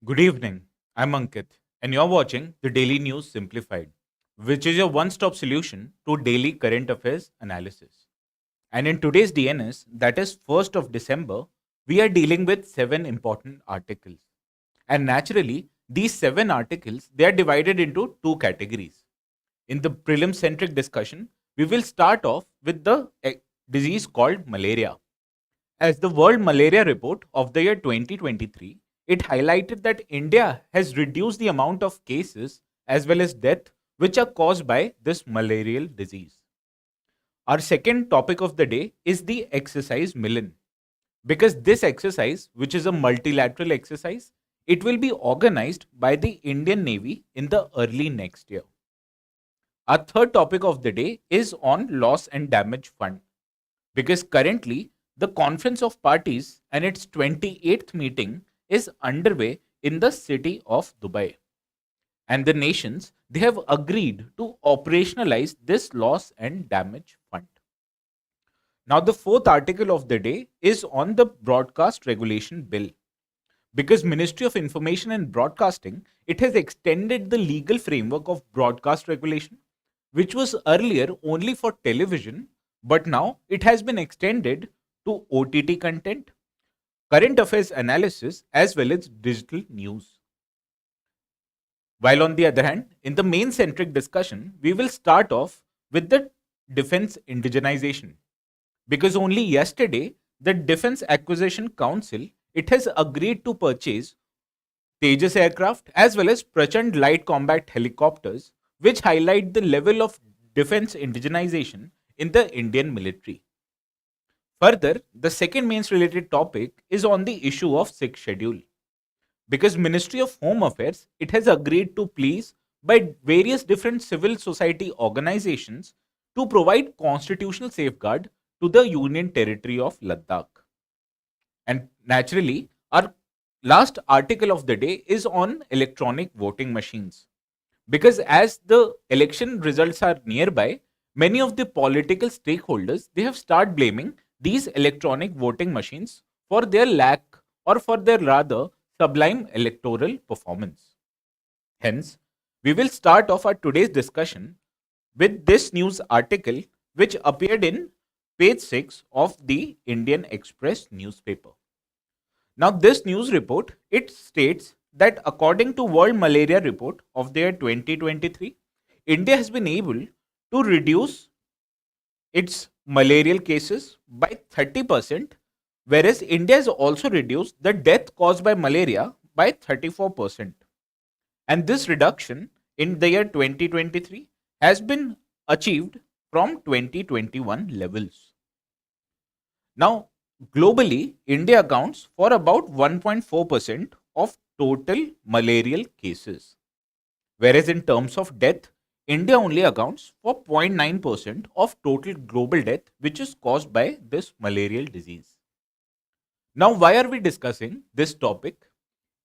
Good evening. I'm Ankit, and you're watching the Daily News Simplified, which is your one stop solution to daily current affairs analysis. And in today's DNS, that is 1st of December, we are dealing with 7 important articles. And naturally, these 7 articles they are divided into two categories. In the prelim centric discussion, we will start off with the disease called malaria. As the World Malaria Report of the year 2023, it highlighted that India has reduced the amount of cases as well as death which are caused by this malarial disease. Our second topic of the day is the exercise MILAN. Because this exercise, which is a multilateral exercise, it will be organized by the Indian Navy in the early next year. Our third topic of the day is on loss and damage fund because currently the Conference of Parties and its 28th meeting is underway in the city of Dubai. And the nations they have agreed to operationalize this loss and damage fund. Now the fourth article of the day is on the broadcast regulation bill because Ministry of Information and Broadcasting it has extended the legal framework of broadcast regulation which was earlier only for television, but now it has been extended to OTT content, current affairs analysis, as well as digital news. While on the other hand, in the main centric discussion, we will start off with the defense indigenization. Because only yesterday, the Defense Acquisition Council it has agreed to purchase Tejas aircraft as well as Prachand light combat helicopters, which highlight the level of defense indigenization in the Indian military. Further, the second mains related topic is on the issue of sixth schedule. Because Ministry of Home Affairs it has agreed to please by various different civil society organizations to provide constitutional safeguard to the Union Territory of Ladakh. And naturally, our last article of the day is on electronic voting machines. Because as the election results are nearby, many of the political stakeholders they have started blaming these electronic voting machines for their lack or for their rather sublime electoral performance. Hence, we will start off our today's discussion with this news article which appeared in page 6 of the Indian Express newspaper. Now, this news report it states that according to World Malaria Report of the year 2023, India has been able to reduce its malarial cases by 30%, whereas India has also reduced the death caused by malaria by 34%. And this reduction in the year 2023 has been achieved from 2021 levels. Now, globally, India accounts for about 1.4% of total malarial cases. Whereas in terms of death, India only accounts for 0.9% of total global death, which is caused by this malarial disease. Now, why are we discussing this topic?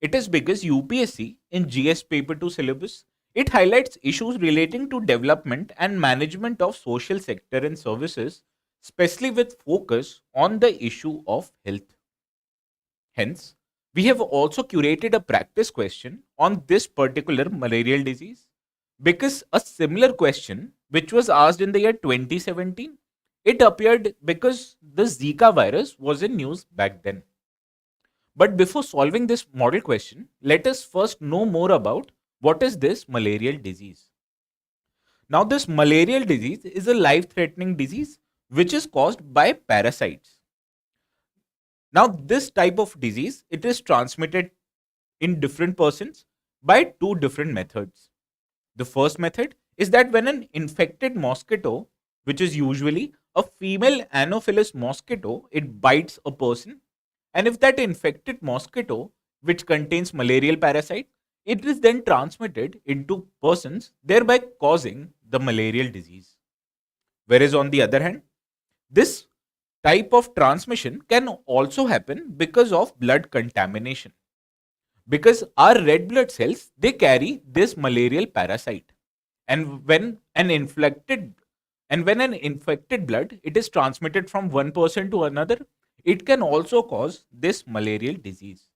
It is because UPSC in GS Paper 2 syllabus, it highlights issues relating to development and management of social sector and services, especially with focus on the issue of health. Hence, we have also curated a practice question on this particular malarial disease because a similar question which was asked in the year 2017 it appeared because the Zika virus was in news back then. But before solving this model question, let us first know more about what is this malarial disease. Now, this malarial disease is a life threatening disease which is caused by parasites. Now, this type of disease it is transmitted in different persons by two different methods. The first method is that when an infected mosquito, which is usually a female Anopheles mosquito, it bites a person, and if that infected mosquito, which contains malarial parasite, it is then transmitted into persons, thereby causing the malarial disease. Whereas on the other hand, this type of transmission can also happen because of blood contamination. Because our red blood cells they carry this malarial parasite, and when an infected blood it is transmitted from one person to another, it can also cause this malarial disease.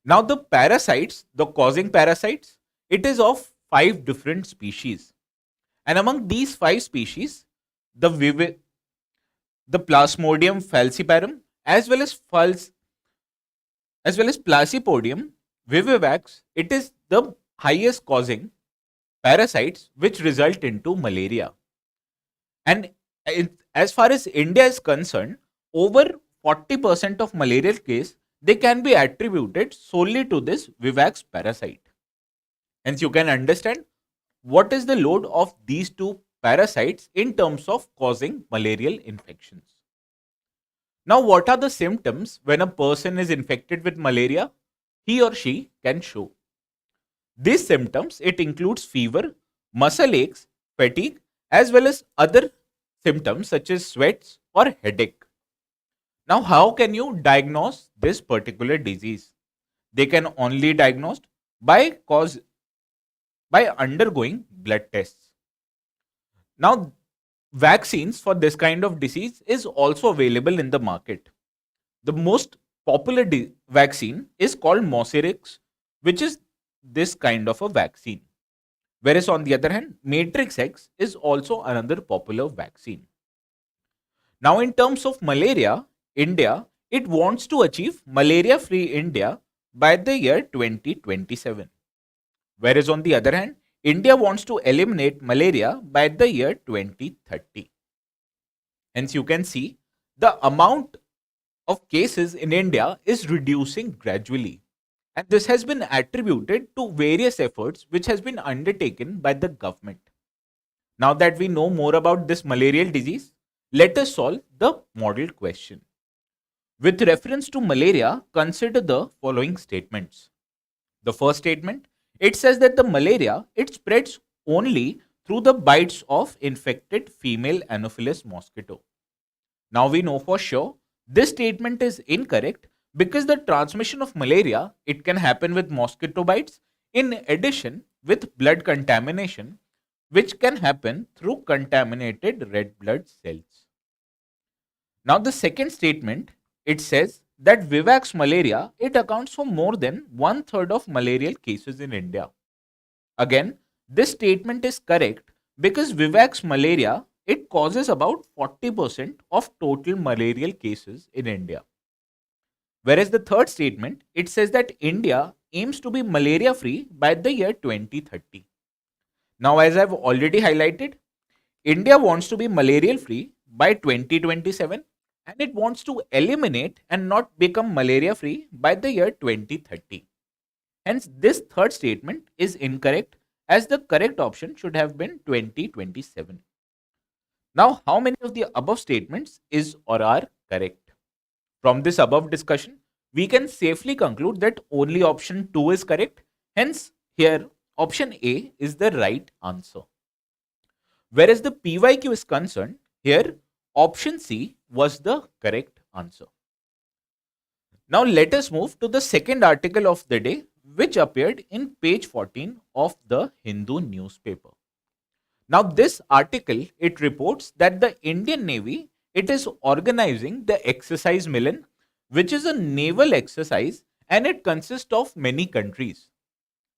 Now, the parasites, the causing parasites, it is of 5 different species. And among these 5 species, the the Plasmodium falciparum as well as Plasmodium vivivax, it is the highest causing parasites which result into malaria. And as far as India is concerned, over 40% of malarial case they can be attributed solely to this vivax parasite. Hence, you can understand what is the load of these two parasites in terms of causing malarial infections. Now, what are the symptoms when a person is infected with malaria? He or she can show. These symptoms, it includes fever, muscle aches, fatigue, as well as other symptoms such as sweats or headache. Now, how can you diagnose this particular disease? They can only diagnosed by by undergoing blood tests. Now, vaccines for this kind of disease is also available in the market. The most popular vaccine is called Mosirix, which is this kind of a vaccine. Whereas on the other hand, Matrix X is also another popular vaccine. Now, in terms of malaria, India, it wants to achieve malaria-free India by the year 2027. Whereas on the other hand, India wants to eliminate malaria by the year 2030. Hence, you can see the amount of cases in India is reducing gradually. And this has been attributed to various efforts which has been undertaken by the government. Now that we know more about this malarial disease, let us solve the model question. With reference to malaria, consider the following statements. The first statement, it says that the malaria, it spreads only through the bites of infected female Anopheles mosquito. Now we know for sure this statement is incorrect because the transmission of malaria, it can happen with mosquito bites in addition with blood contamination, which can happen through contaminated red blood cells. Now the second statement, it says that Vivax malaria, it accounts for more than 1/3 of malarial cases in India. Again, this statement is correct because Vivax malaria, it causes about 40% of total malarial cases in India. Whereas the third statement, it says that India aims to be malaria free by the year 2030. Now, as I've already highlighted, India wants to be malarial free by 2027 and it wants to eliminate and not become malaria free by the year 2030. Hence, this third statement is incorrect as the correct option should have been 2027. Now, how many of the above statements is or are correct? From this above discussion, we can safely conclude that only option 2 is correct. Hence, here option A is the right answer. Whereas the PYQ is concerned, here option C was the correct answer. Now let us move to the second article of the day, which appeared in page 14 of the Hindu newspaper. Now this article, it reports that the Indian Navy, it is organizing the exercise MILAN, which is a naval exercise and it consists of many countries.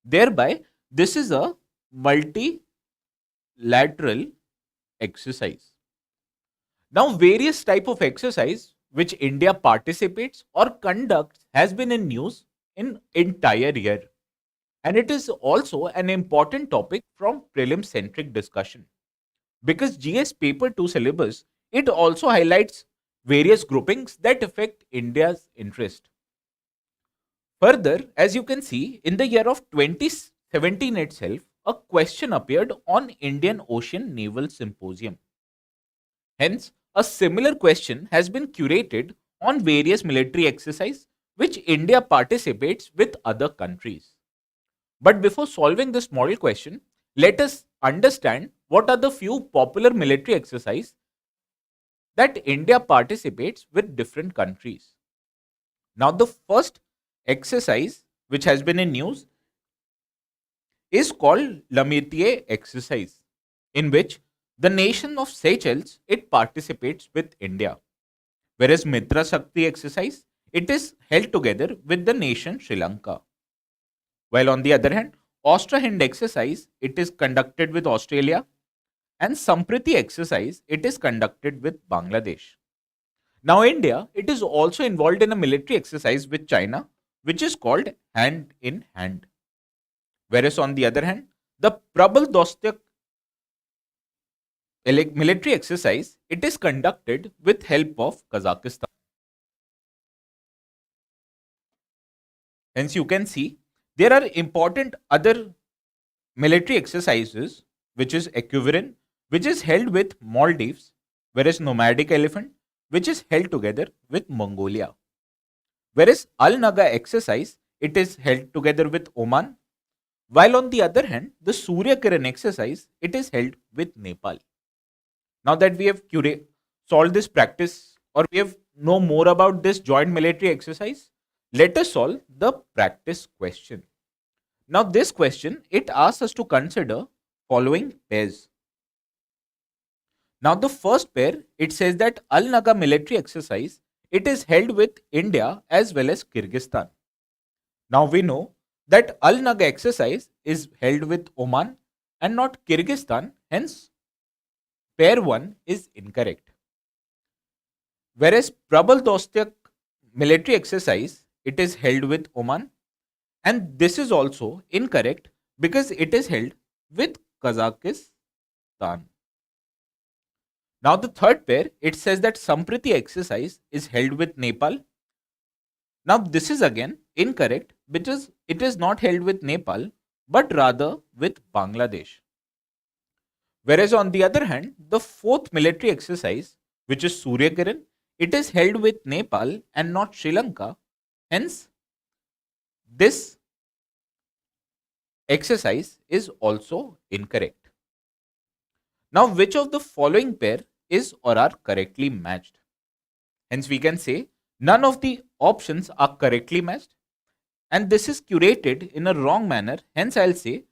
Thereby, this is a multilateral exercise. Now, various type of exercise which India participates or conducts has been in news in entire year. And it is also an important topic from prelim centric discussion. Because GS paper 2 syllabus, it also highlights various groupings that affect India's interest. Further, as you can see, in the year of 2017 itself, a question appeared on Indian Ocean Naval Symposium. Hence, a similar question has been curated on various military exercises which India participates with other countries. But before solving this model question, let us understand what are the few popular military exercises that India participates with different countries. Now, the first exercise which has been in news is called L'Amitié exercise, in which the nation of Seychelles, it participates with India. Whereas Mitra Shakti exercise, it is held together with the nation Sri Lanka. While on the other hand, Austro-Hind exercise, it is conducted with Australia, and Sampriti exercise, it is conducted with Bangladesh. Now, India, it is also involved in a military exercise with China, which is called Hand in Hand. Whereas on the other hand, the Prabal Dostyak military exercise, it is conducted with help of Kazakhstan. Hence, you can see there are important other military exercises, which is equivalent, which is held with Maldives, whereas nomadic elephant, which is held together with Mongolia. Whereas Al Naga exercise, it is held together with Oman, while on the other hand, the Surya Kiran exercise, it is held with Nepal. Now that we have solved this practice, or we have know more about this joint military exercise, let us solve the practice question. Now this question, it asks us to consider following pairs. Now the first pair, it says that Al Naga military exercise, it is held with India as well as Kyrgyzstan. Now we know that Al Naga exercise is held with Oman and not Kyrgyzstan, hence pair 1 is incorrect. Whereas Prabal Dostyak military exercise, it is held with Oman, and this is also incorrect because it is held with Kazakhstan. Now the third pair, it says that Sampriti exercise is held with Nepal. Now this is again incorrect because it is not held with Nepal but rather with Bangladesh. Whereas on the other hand, the fourth military exercise, which is Surya Kiran, it is held with Nepal and not Sri Lanka. Hence, this exercise is also incorrect. Now, which of the following pair is or are correctly matched? Hence, we can say none of the options are correctly matched, and this is curated in a wrong manner. Hence, I'll say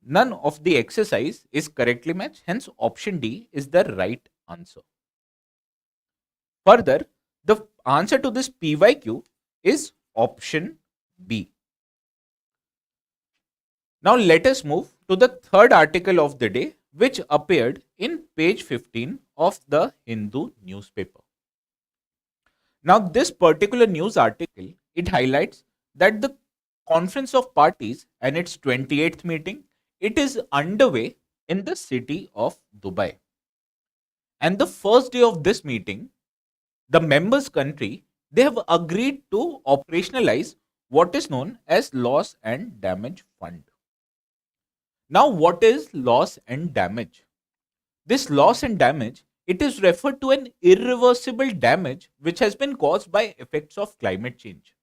none of the exercise is correctly matched. Hence, option D is the right answer. Further, the answer to this PYQ is option B. Now, let us move to the third article of the day, which appeared in page 15 of the Hindu newspaper. Now, this particular news article, it highlights that the Conference of Parties and its 28th meeting, it is underway in the city of Dubai. And the first day of this meeting, the members country, they have agreed to operationalize what is known as loss and damage fund. Now, what is loss and damage? This loss and damage, it is referred to an irreversible damage which has been caused by effects of climate change.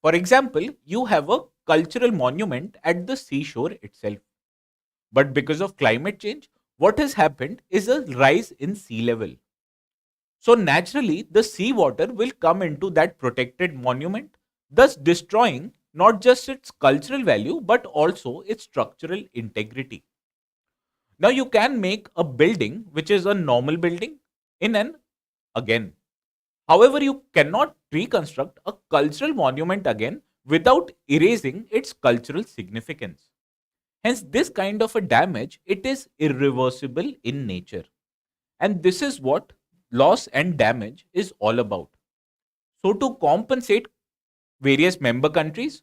For example, you have a cultural monument at the seashore itself. But because of climate change, what has happened is a rise in sea level. So naturally, the sea water will come into that protected monument, thus destroying not just its cultural value but also its structural integrity. Now you can make a building which is a normal building in an again. However, you cannot reconstruct a cultural monument again without erasing its cultural significance. Hence, this kind of a damage, it is irreversible in nature. And this is what loss and damage is all about. So to compensate various member countries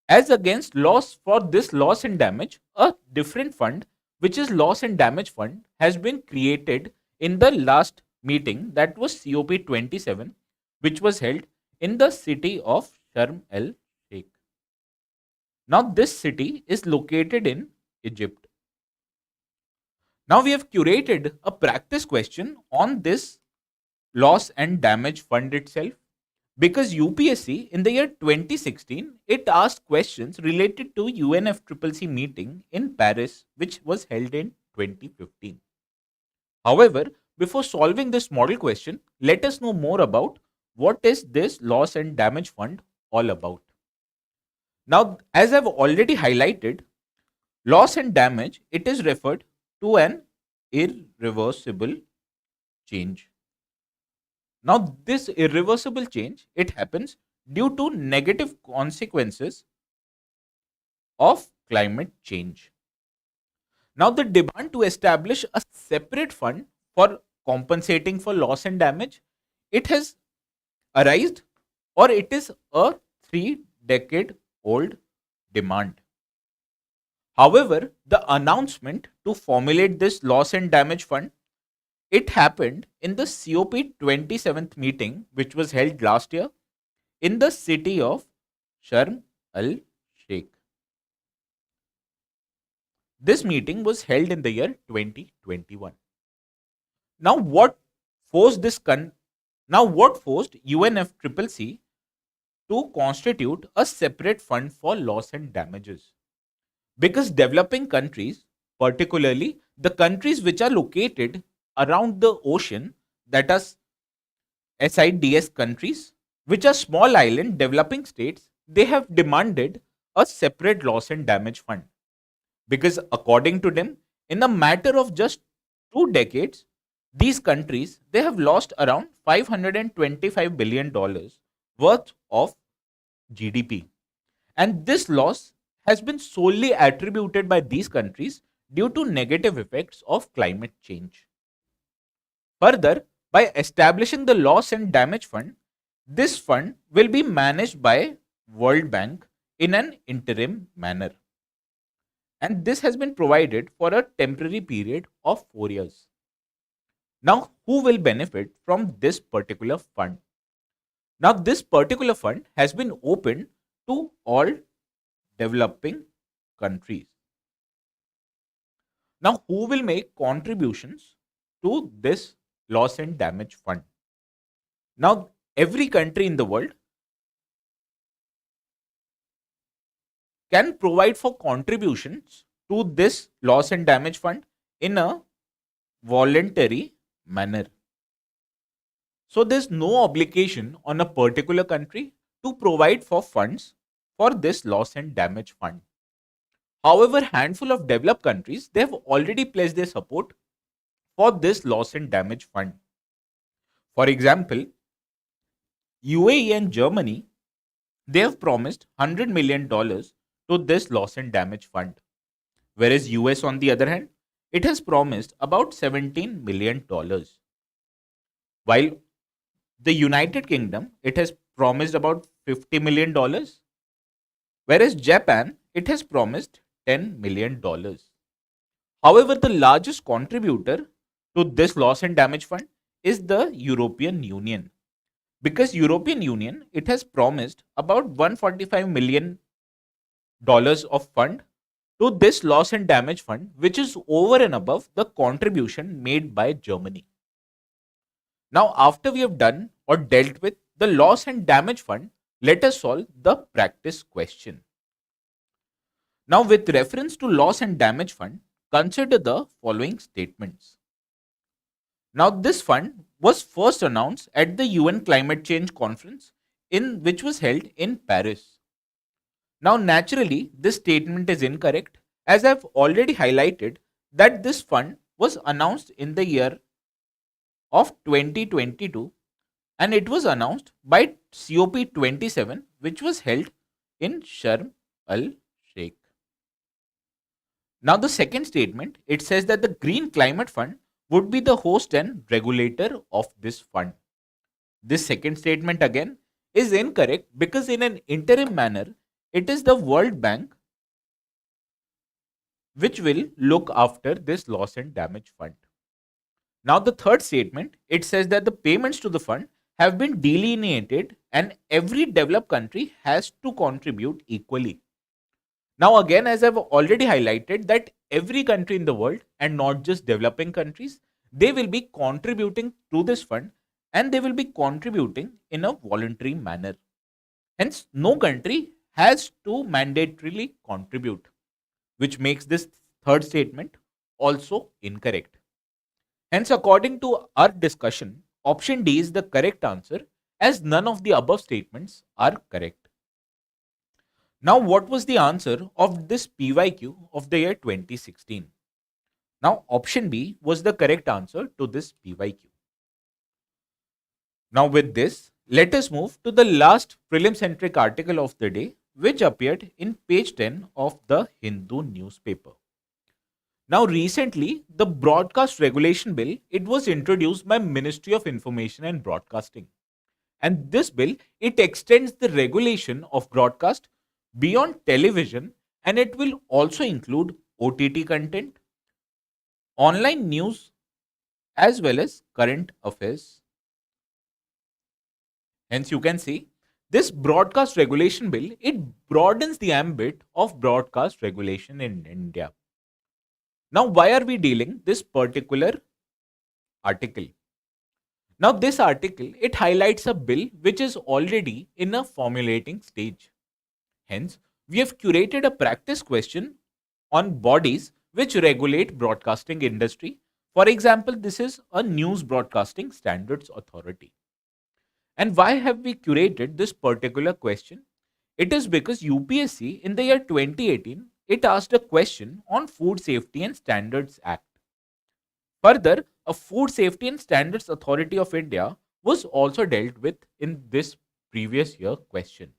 as against loss for this loss and damage, a different fund, which is loss and damage fund, has been created in the last meeting, that was COP27, which was held in the city of Sharm el Sheikh. Now this city is located in Egypt. Now we have curated a practice question on this loss and damage fund itself, because UPSC in the year 2016, it asked questions related to UNFCCC meeting in Paris, which was held in 2015. However, before solving this model question, let us know more about what is this loss and damage fund all about. Now, as I've already highlighted, loss and damage, it is referred to an irreversible change. Now, this irreversible change, it happens due to negative consequences of climate change. Now, the demand to establish a separate fund for compensating for loss and damage, it has arisen, or it is a 3-decade old demand. However, the announcement to formulate this loss and damage fund, it happened in the COP 27th meeting, which was held last year in the city of Sharm el Sheikh. This meeting was held in the year 2021. Now, what forced what forced UNFCCC to constitute a separate fund for loss and damages? Because developing countries, particularly the countries which are located around the ocean, that are SIDS countries, which are small island developing states, they have demanded a separate loss and damage fund. Because according to them, in a matter of just 2 decades, these countries, they have lost around $525 billion worth of GDP. And this loss has been solely attributed by these countries due to negative effects of climate change. Further, by establishing the loss and damage fund, this fund will be managed by World Bank in an interim manner. And this has been provided for a temporary period of 4 years. Now, who will benefit from this particular fund? Now, this particular fund has been opened to all developing countries. Now, who will make contributions to this loss and damage fund? Now, every country in the world can provide for contributions to this loss and damage fund in a voluntary manner. So, there's no obligation on a particular country to provide for funds for this loss and damage fund. However, handful of developed countries, they have already pledged their support for this loss and damage fund. For example, UAE and Germany, they have promised $100 million to this loss and damage fund. Whereas US, on the other hand, it has promised about $17 million. While the United Kingdom, it has promised about $50 million. Whereas Japan, it has promised $10 million. However, the largest contributor to this loss and damage fund is the European Union. Because European Union, it has promised about $145 million of fund to this loss and damage fund, which is over and above the contribution made by Germany. Now, after we have done or dealt with the loss and damage fund, let us solve the practice question. Now, with reference to loss and damage fund, consider the following statements. Now, this fund was first announced at the UN Climate Change Conference, in which was held in Paris. Now, naturally, this statement is incorrect, as I've already highlighted that this fund was announced in the year of 2022, and it was announced by COP 27, which was held in Sharm el Sheikh. Now, the second statement, it says that the Green Climate Fund would be the host and regulator of this fund. This second statement again is incorrect, because in an interim manner, it is the World Bank which will look after this loss and damage fund. Now, the third statement, it says that the payments to the fund have been delineated and every developed country has to contribute equally. Now, again, as I've already highlighted, that every country in the world, and not just developing countries, they will be contributing to this fund, and they will be contributing in a voluntary manner. Hence, no country has to mandatorily contribute, which makes this third statement also incorrect. Hence, according to our discussion, option D is the correct answer, as none of the above statements are correct. Now, what was the answer of this PYQ of the year 2016? Now, option B was the correct answer to this PYQ. Now, with this, let us move to the last prelim centric article of the day, which appeared in page 10 of the Hindu newspaper. Now, recently, the Broadcast Regulation Bill, it was introduced by Ministry of Information and Broadcasting. And this bill, it extends the regulation of broadcast beyond television, and it will also include OTT content, online news, as well as current affairs. Hence, you can see this broadcast regulation bill, it broadens the ambit of broadcast regulation in India. Now, why are we dealing this particular article? Now, this article, it highlights a bill which is already in a formulating stage. Hence, we have curated a practice question on bodies which regulate broadcasting industry. For example, this is a News Broadcasting Standards Authority. And why have we curated this particular question? It is because UPSC in the year 2018, it asked a question on Food Safety and Standards Act. Further, a Food Safety and Standards Authority of India was also dealt with in this previous year question.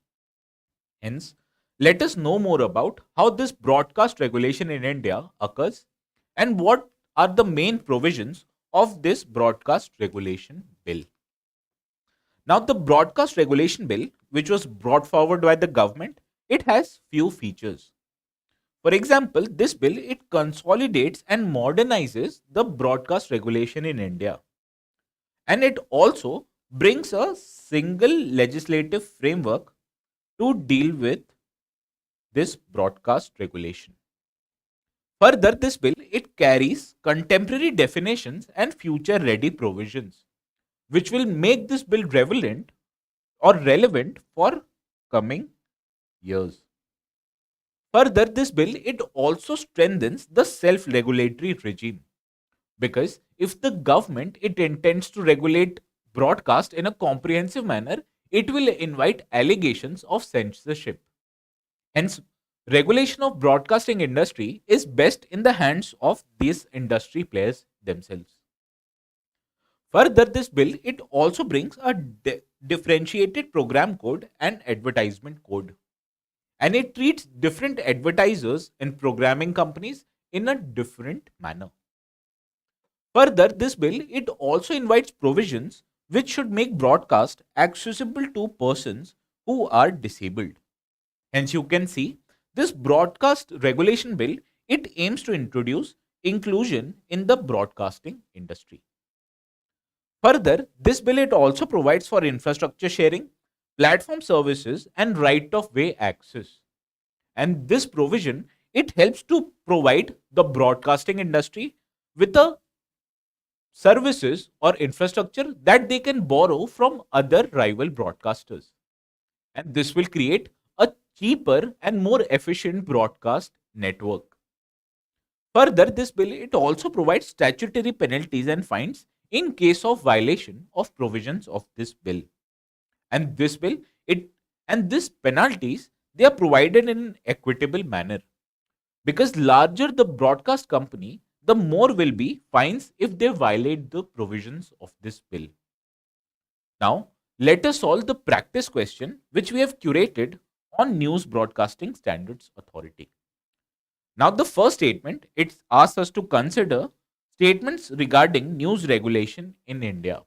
Hence, let us know more about how this broadcast regulation in India occurs and what are the main provisions of this broadcast regulation bill. Now, the broadcast regulation bill, which was brought forward by the government, it has few features. For example, this bill, it consolidates and modernizes the broadcast regulation in India. And it also brings a single legislative framework to deal with this broadcast regulation. Further, this bill, it carries contemporary definitions and future ready provisions, which will make this bill relevant for coming years. Further, this bill, it also strengthens the self-regulatory regime, because if the government, it intends to regulate broadcast in a comprehensive manner, it will invite allegations of censorship. Hence, regulation of broadcasting industry is best in the hands of these industry players themselves. Further, this bill, it also brings a differentiated program code and advertisement code, and it treats different advertisers and programming companies in a different manner. Further, this bill, it also invites provisions which should make broadcast accessible to persons who are disabled. Hence, you can see this broadcast regulation bill, it aims to introduce inclusion in the broadcasting industry. Further, this bill, it also provides for infrastructure sharing, platform services, and right of way access. And this provision, it helps to provide the broadcasting industry with a services or infrastructure that they can borrow from other rival broadcasters. And this will create a cheaper and more efficient broadcast network. Further, this bill, it also provides statutory penalties and fines in case of violation of provisions of this bill. And this bill, it and these penalties, they are provided in an equitable manner, because larger the broadcast company, the more will be fines if they violate the provisions of this bill. Now, let us solve the practice question which we have curated on News Broadcasting Standards Authority. Now, the first statement, it asks us to consider statements regarding news regulation in India.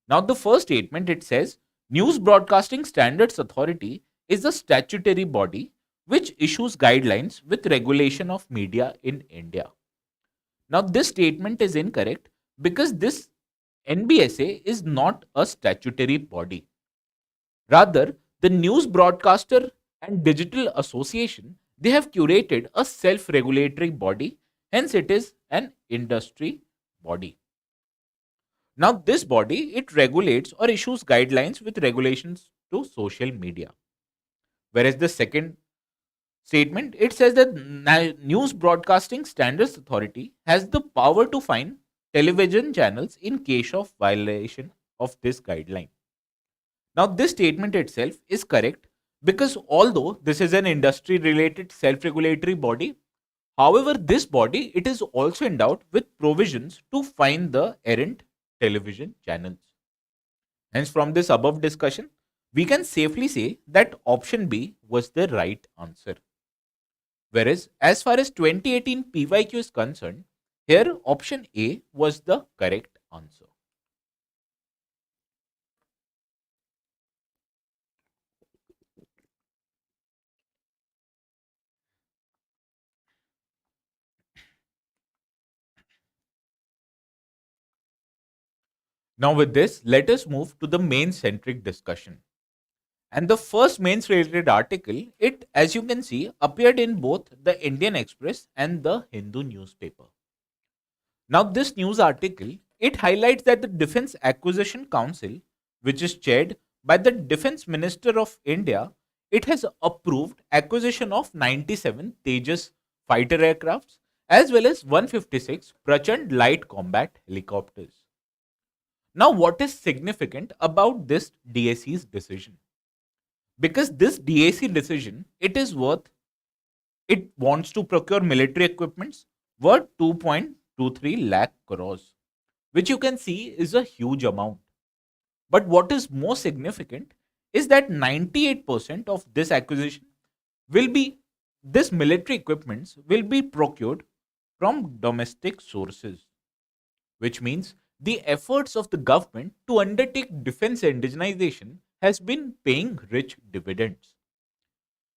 Now, the first statement, it says News Broadcasting Standards Authority is a statutory body which issues guidelines with regulation of media in India. Now, this statement is incorrect because this NBSA is not a statutory body. Rather, the News Broadcaster and Digital Association, they have curated a self-regulatory body, hence it is an industry body. Now, this body, it regulates or issues guidelines with regulations to social media. Whereas the second statement, it says that News Broadcasting Standards Authority has the power to fine television channels in case of violation of this guideline. Now, this statement itself is correct because although this is an industry related self-regulatory body, however, this body, it is also endowed with provisions to fine the errant television channels. Hence, from this above discussion, we can safely say that option B was the right answer. Whereas, as far as 2018 PYQ is concerned, here option A was the correct answer. Now, with this, let us move to the main centric discussion. And the first mains related article, it, as you can see, appeared in both the Indian Express and the Hindu newspaper. Now, this news article, it highlights that the Defense Acquisition Council, which is chaired by the Defense Minister of India, it has approved acquisition of 97 Tejas fighter aircrafts as well as 156 Prachand light combat helicopters. Now, what is significant about this DAC's decision? Because this DAC decision, it wants to procure military equipments worth 2.23 lakh crores, which you can see is a huge amount. But what is more significant is that 98% of this acquisition will be, this military equipments will be procured from domestic sources, which means the efforts of the government to undertake defense indigenization has been paying rich dividends.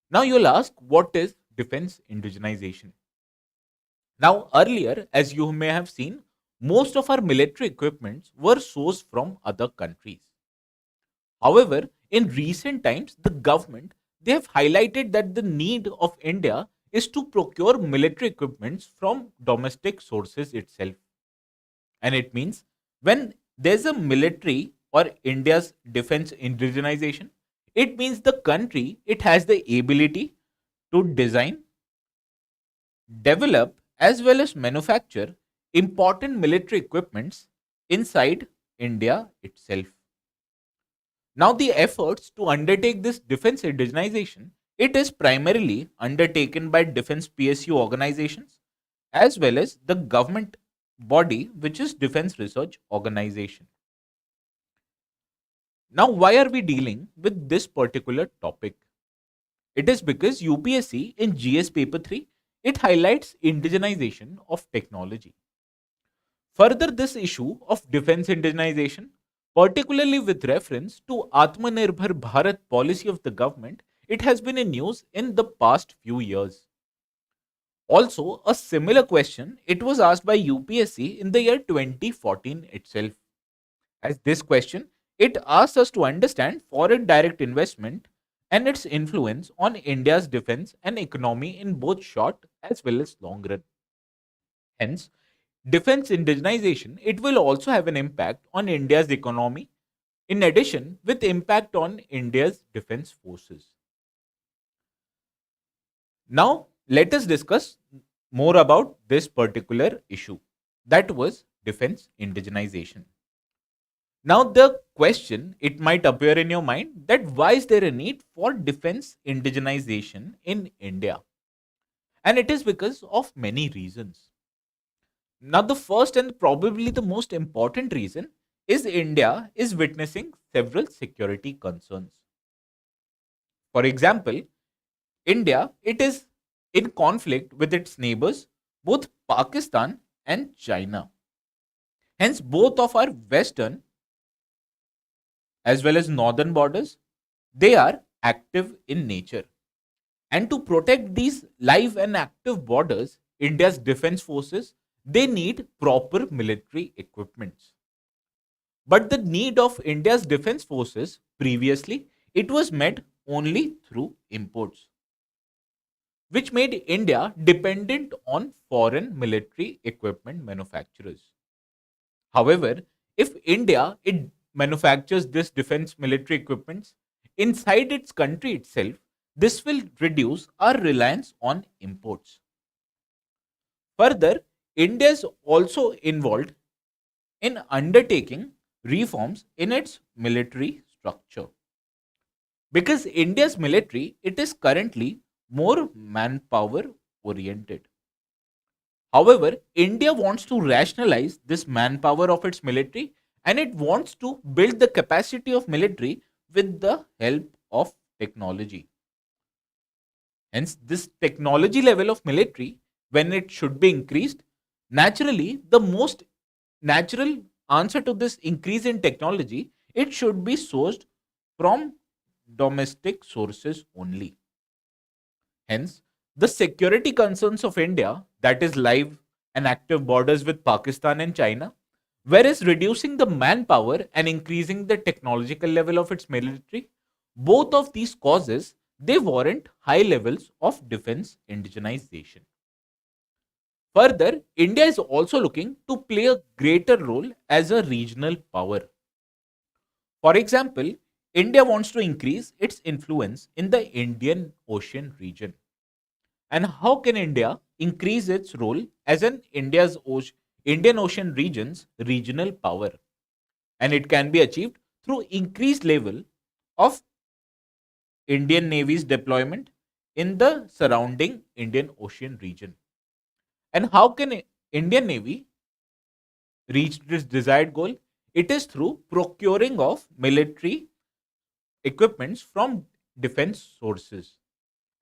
Now you'll ask, what is defense indigenization? Now, earlier, as you may have seen, most of our military equipments were sourced from other countries. However, in recent times, the government, they have highlighted that the need of India is to procure military equipments from domestic sources itself. And it means when there's a military or India's defense indigenization, it means the country, it has the ability to design, develop, as well as manufacture important military equipments inside India itself. Now, the efforts to undertake this defense indigenization, it is primarily undertaken by defense PSU organizations as well as the government body, which is Defense Research Organization. Now, why are we dealing with this particular topic? It is because UPSC in GS paper 3, it highlights indigenization of technology. Further, this issue of defense indigenization, particularly with reference to Atmanirbhar Bharat policy of the government, it has been in news in the past few years. Also, a similar question, it was asked by UPSC in the year 2014 itself. As this question, it asks us to understand foreign direct investment and its influence on India's defense and economy in both short as well as long run. Hence, defense indigenization, it will also have an impact on India's economy, in addition with impact on India's defense forces. Now, let us discuss more about this particular issue, that was defense indigenization. Now, the question, it might appear in your mind that why is there a need for defense indigenization in India? And it is because of many reasons. Now, the first and probably the most important reason is India is witnessing several security concerns. For example, India, it is in conflict with its neighbors, both Pakistan and China. Hence, both of our western as well as northern borders, they are active in nature. And to protect these live and active borders, India's defense forces, they need proper military equipments. But the need of India's defense forces previously, it was met only through imports, which made India dependent on foreign military equipment manufacturers. However, if India it manufactures this defense military equipments inside its country itself, this will reduce our reliance on imports. Further, India is also involved in undertaking reforms in its military structure. Because India's military, it is currently more manpower oriented. However, India wants to rationalize this manpower of its military and it wants to build the capacity of military with the help of technology. Hence, this technology level of military, when it should be increased, naturally, the most natural answer to this increase in technology, it should be sourced from domestic sources only. Hence, the security concerns of India, that is live and active borders with Pakistan and China, whereas reducing the manpower and increasing the technological level of its military, both of these causes they warrant high levels of defense indigenization. Further, India is also looking to play a greater role as a regional power. For example, India wants to increase its influence in the Indian Ocean region. And how can India increase its role as an Indian Ocean region's regional power? And it can be achieved through increased level of Indian Navy's deployment in the surrounding Indian Ocean region. And how can Indian Navy reach this desired goal? It is through procuring of military equipments from defense sources.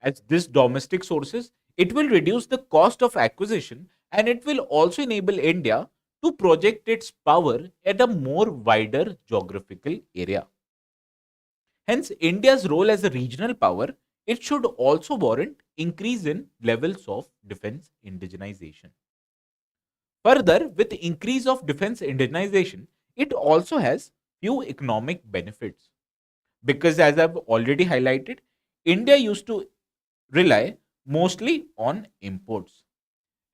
As this domestic sources, it will reduce the cost of acquisition and it will also enable India to project its power at a more wider geographical area. Hence, India's role as a regional power, it should also warrant increase in levels of defense indigenization. Further, with the increase of defense indigenization, it also has few economic benefits. Because as I've already highlighted, India used to rely mostly on imports.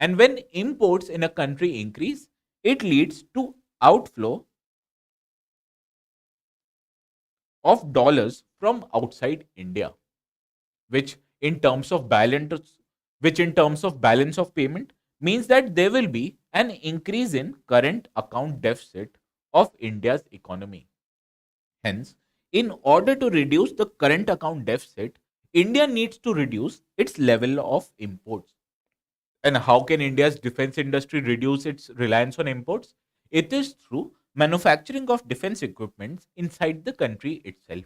And when imports in a country increase, it leads to outflow of dollars from outside India, which in terms of balance of payment means that there will be an increase in current account deficit of India's economy. Hence, in order to reduce the current account deficit, India needs to reduce its level of imports. And how can India's defense industry reduce its reliance on imports? It is through manufacturing of defense equipment inside the country itself.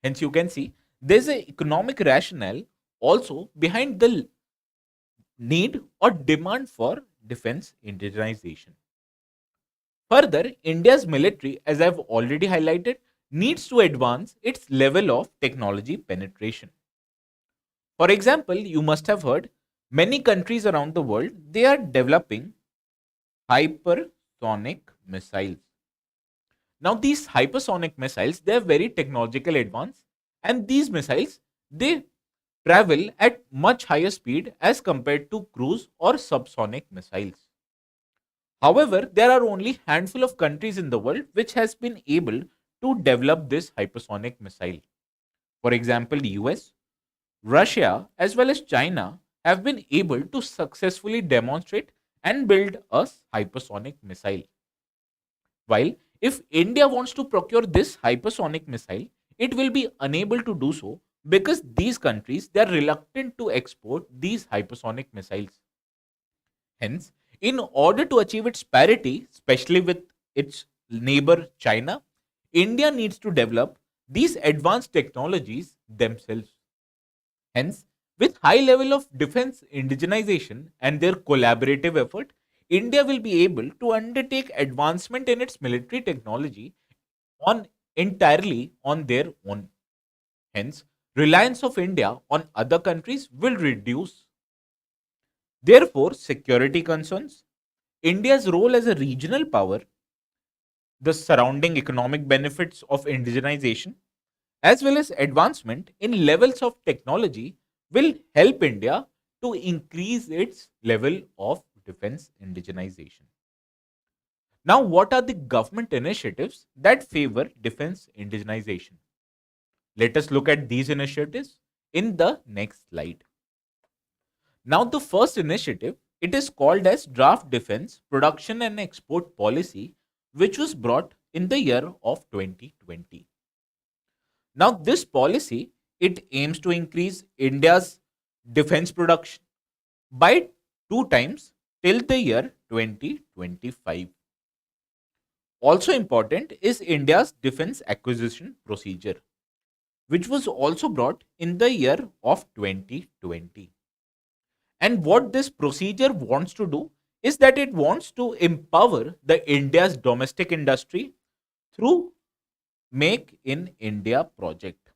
Hence, you can see there's an economic rationale also behind the need or demand for defense indigenization. Further, India's military, as I've already highlighted, needs to advance its level of technology penetration. For example, you must have heard many countries around the world they are developing hypersonic missiles. Now these hypersonic missiles they are very technological advanced and these missiles they travel at much higher speed as compared to cruise or subsonic missiles. However, there are only handful of countries in the world which has been able to develop this hypersonic missile. For example, the US, Russia, as well as China have been able to successfully demonstrate and build a hypersonic missile. While if India wants to procure this hypersonic missile, it will be unable to do so because these countries they are reluctant to export these hypersonic missiles. Hence, in order to achieve its parity, especially with its neighbor China, India needs to develop these advanced technologies themselves. Hence, with high level of defense indigenization and their collaborative effort, India will be able to undertake advancement in its military technology on entirely on their own. Hence, reliance of India on other countries will reduce. Therefore, security concerns, India's role as a regional power, the surrounding economic benefits of indigenization, as well as advancement in levels of technology will help India to increase its level of defense indigenization. Now, what are the government initiatives that favor defense indigenization? Let us look at these initiatives in the next slide. Now, the first initiative, it is called as Draft Defense Production and Export Policy, which was brought in the year of 2020. Now, this policy, it aims to increase India's defense production by 2 times till the year 2025. Also important is India's defense acquisition procedure, which was also brought in the year of 2020. And what this procedure wants to do is that it wants to empower the India's domestic industry through Make in India project.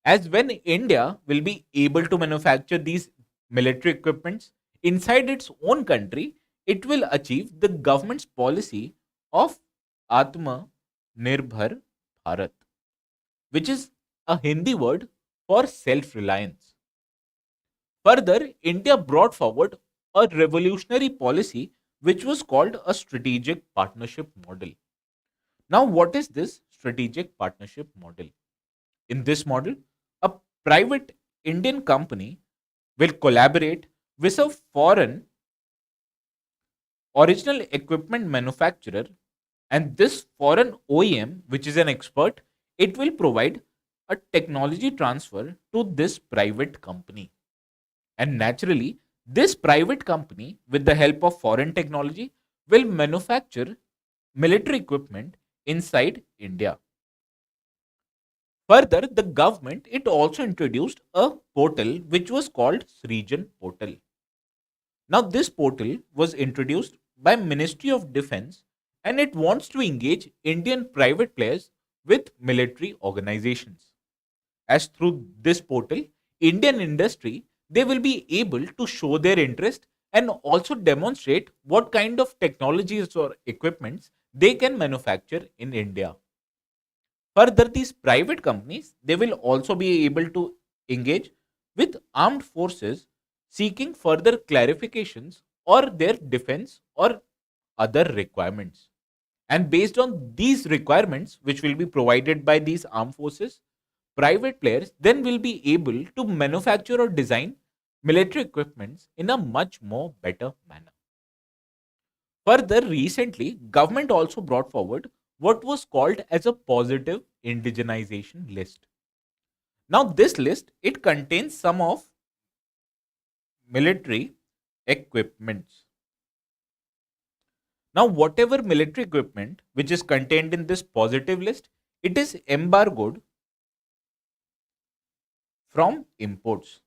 As when India will be able to manufacture these military equipments inside its own country, it will achieve the government's policy of Atma Nirbhar Bharat, which is a Hindi word for self reliance. Further, India brought forward a revolutionary policy which was called a strategic partnership model. Now, what is this strategic partnership model? In this model, a private Indian company will collaborate with a foreign original equipment manufacturer, and this foreign OEM, which is an expert, it will provide a technology transfer to this private company. And naturally, this private company, with the help of foreign technology, will manufacture military equipment inside India. Further, the government it also introduced a portal which was called Srijan Portal. Now, this portal was introduced by Ministry of Defense, and it wants to engage Indian private players with military organizations. As through this portal, Indian industry they will be able to show their interest and also demonstrate what kind of technologies or equipments they can manufacture in India. Further, these private companies they will also be able to engage with armed forces seeking further clarifications or their defense or other requirements. And based on these requirements, which will be provided by these armed forces, private players then will be able to manufacture or design military equipments in a much more better manner. Further, recently, government also brought forward what was called as a positive indigenization list. Now, this list it contains some of military equipments. Now, whatever military equipment which is contained in this positive list, it is embargoed from imports.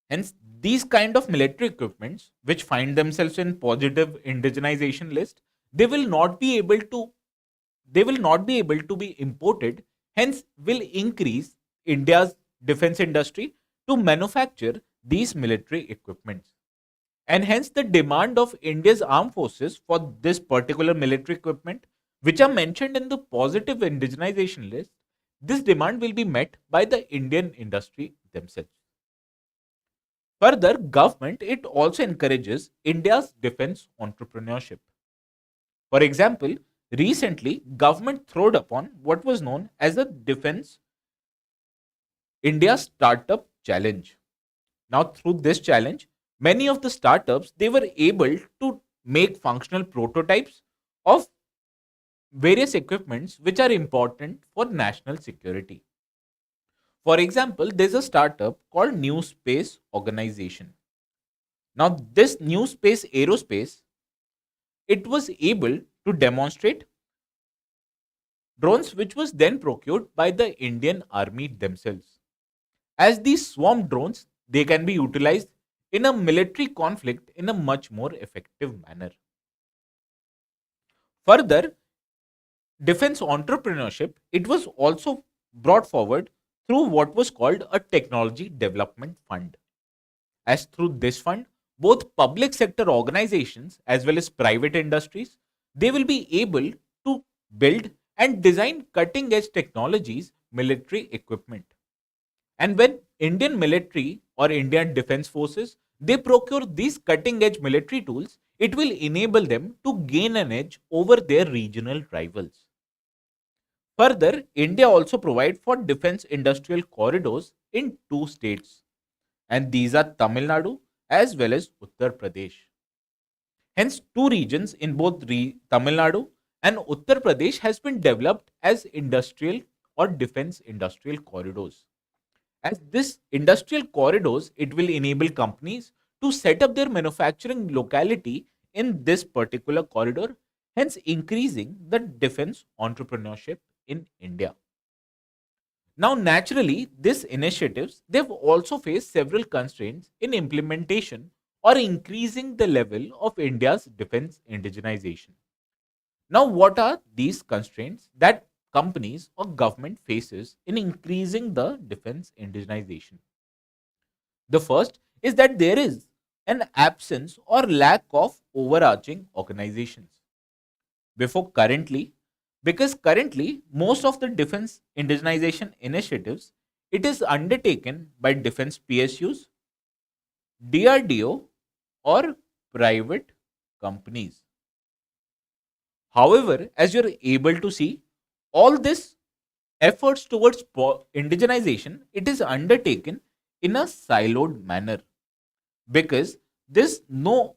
Hence, these kind of military equipments which find themselves in positive indigenization list, they will not be able to be imported, hence will increase India's defense industry to manufacture these military equipments. And hence the demand of India's armed forces for this particular military equipment, which are mentioned in the positive indigenization list, this demand will be met by the Indian industry themselves. Further, government it also encourages India's defense entrepreneurship. For example, recently government throwed upon what was known as the Defense India Startup Challenge. Now, through this challenge, many of the startups they were able to make functional prototypes of various equipments which are important for national security. For example, there's a startup called New Space Organization. Now, this New Space Aerospace, it was able to demonstrate drones which was then procured by the Indian Army themselves. As these swarm drones, they can be utilized in a military conflict in a much more effective manner. Further, defense entrepreneurship, it was also brought forward through what was called a technology development fund. As through this fund, both public sector organizations as well as private industries, they will be able to build and design cutting edge technologies, military equipment. And when Indian military or Indian defense forces, they procure these cutting edge military tools, it will enable them to gain an edge over their regional rivals. Further, India also provides for defense industrial corridors in two states, and these are Tamil Nadu as well as Uttar Pradesh. Hence, two regions in both Tamil Nadu and Uttar Pradesh has been developed as industrial or defense industrial corridors. As this industrial corridors, it will enable companies to set up their manufacturing locality in this particular corridor. hence increasing the defense entrepreneurship in India. Now, naturally, these initiatives they've also faced several constraints in implementation or increasing the level of India's defense indigenization. Now, what are these constraints that companies or government faces in increasing the defense indigenization? The first is that there is an absence or lack of overarching organizations. Before currently, because currently most of the defense indigenization initiatives it is undertaken by defense PSUs, DRDO, or private companies. However, as you're able to see, all this efforts towards indigenization it is undertaken in a siloed manner because there's no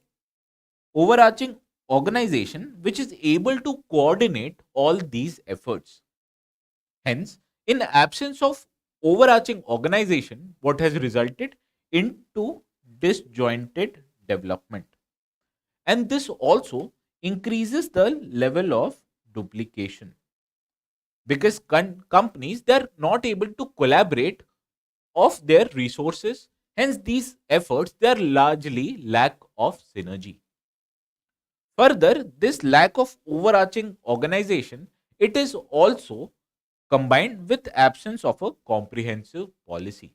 overarching organization which is able to coordinate all these efforts. Hence, in absence of overarching organization, what has resulted into disjointed development. And this also increases the level of duplication because companies they're not able to collaborate of their resources. Hence, these efforts they are largely lack of synergy. Further, this lack of overarching organization it is also combined with absence of a comprehensive policy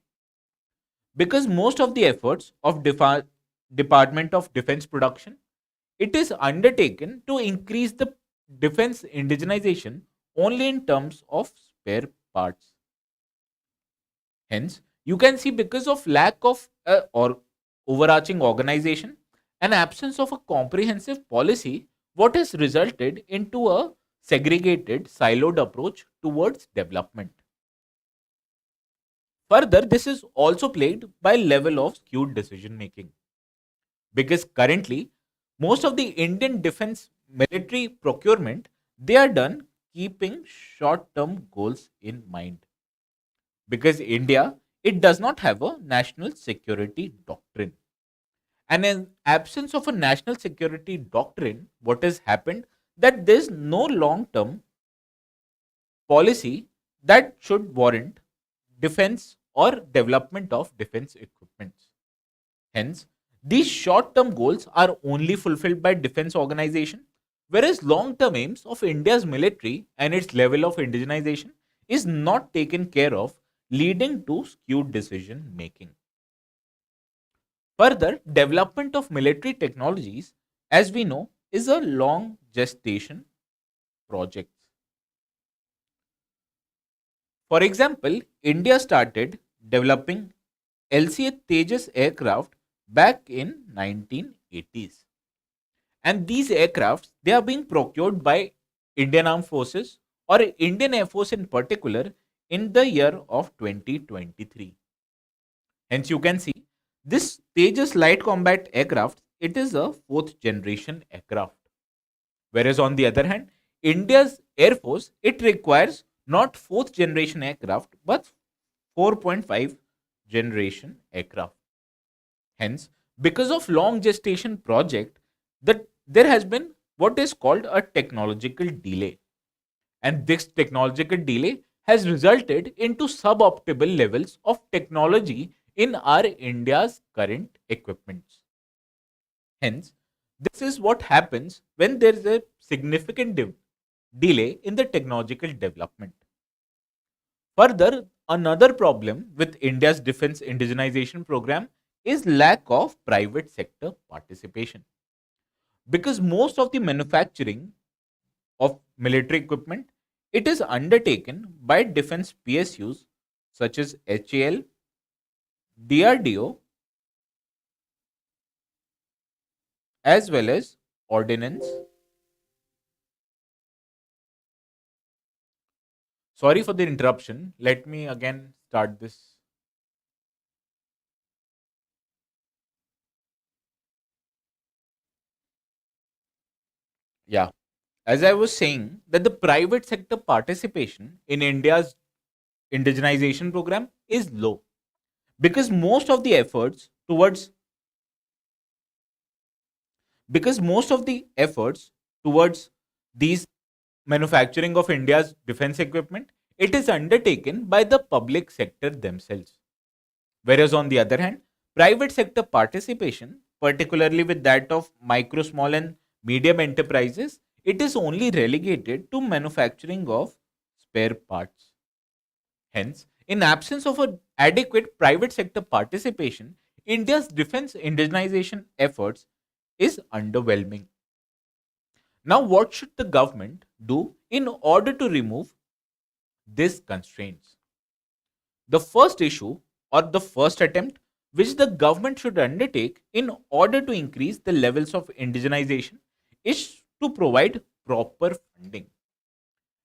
because most of the efforts of Department of Defense production it is undertaken to increase the defense indigenization only in terms of spare parts. Hence, you can see because of lack of or overarching organization and absence of a comprehensive policy, what has resulted into a segregated, siloed approach towards development. Further, this is also plagued by level of skewed decision making because currently most of the Indian defense military procurement they are done keeping short term goals in mind because India it does not have a national security doctrine. And in absence of a national security doctrine, what has happened that there is no long term policy that should warrant defense or development of defense equipments. Hence, these short term goals are only fulfilled by defense organization, whereas long term aims of India's military and its level of indigenization is not taken care of, leading to skewed decision making. Further, development of military technologies, as we know, is a long gestation project. For example, India started developing LCA Tejas aircraft back in 1980s. And these aircrafts they are being procured by Indian Armed Forces or Indian Air Force in particular in the year of 2023. Hence, you can see this Tejas light combat aircraft it is a fourth generation aircraft. Whereas on the other hand, India's Air Force it requires not fourth generation aircraft but 4.5 generation aircraft. Hence, because of long gestation project, that there has been what is called a technological delay, and this technological delay has resulted into suboptimal levels of technology in our India's current equipments. Hence, this is what happens when there is a significant delay in the technological development. Further, another problem with India's defense indigenization program is lack of private sector participation. Because most of the manufacturing of military equipment it is undertaken by defense PSUs such as HAL, DRDO as well as ordnance. Sorry for the interruption. Let me again start this. Yeah. As I was saying, that the private sector participation in India's indigenization program is low because most of the efforts towards these manufacturing of India's defense equipment, it is undertaken by the public sector themselves. Whereas on the other hand, private sector participation, particularly with that of micro, small, and medium enterprises, it is only relegated to manufacturing of spare parts. Hence, in absence of an adequate private sector participation, India's defense indigenization efforts is underwhelming. Now, what should the government do in order to remove these constraints? The first issue or the first attempt which the government should undertake in order to increase the levels of indigenization is to provide proper funding.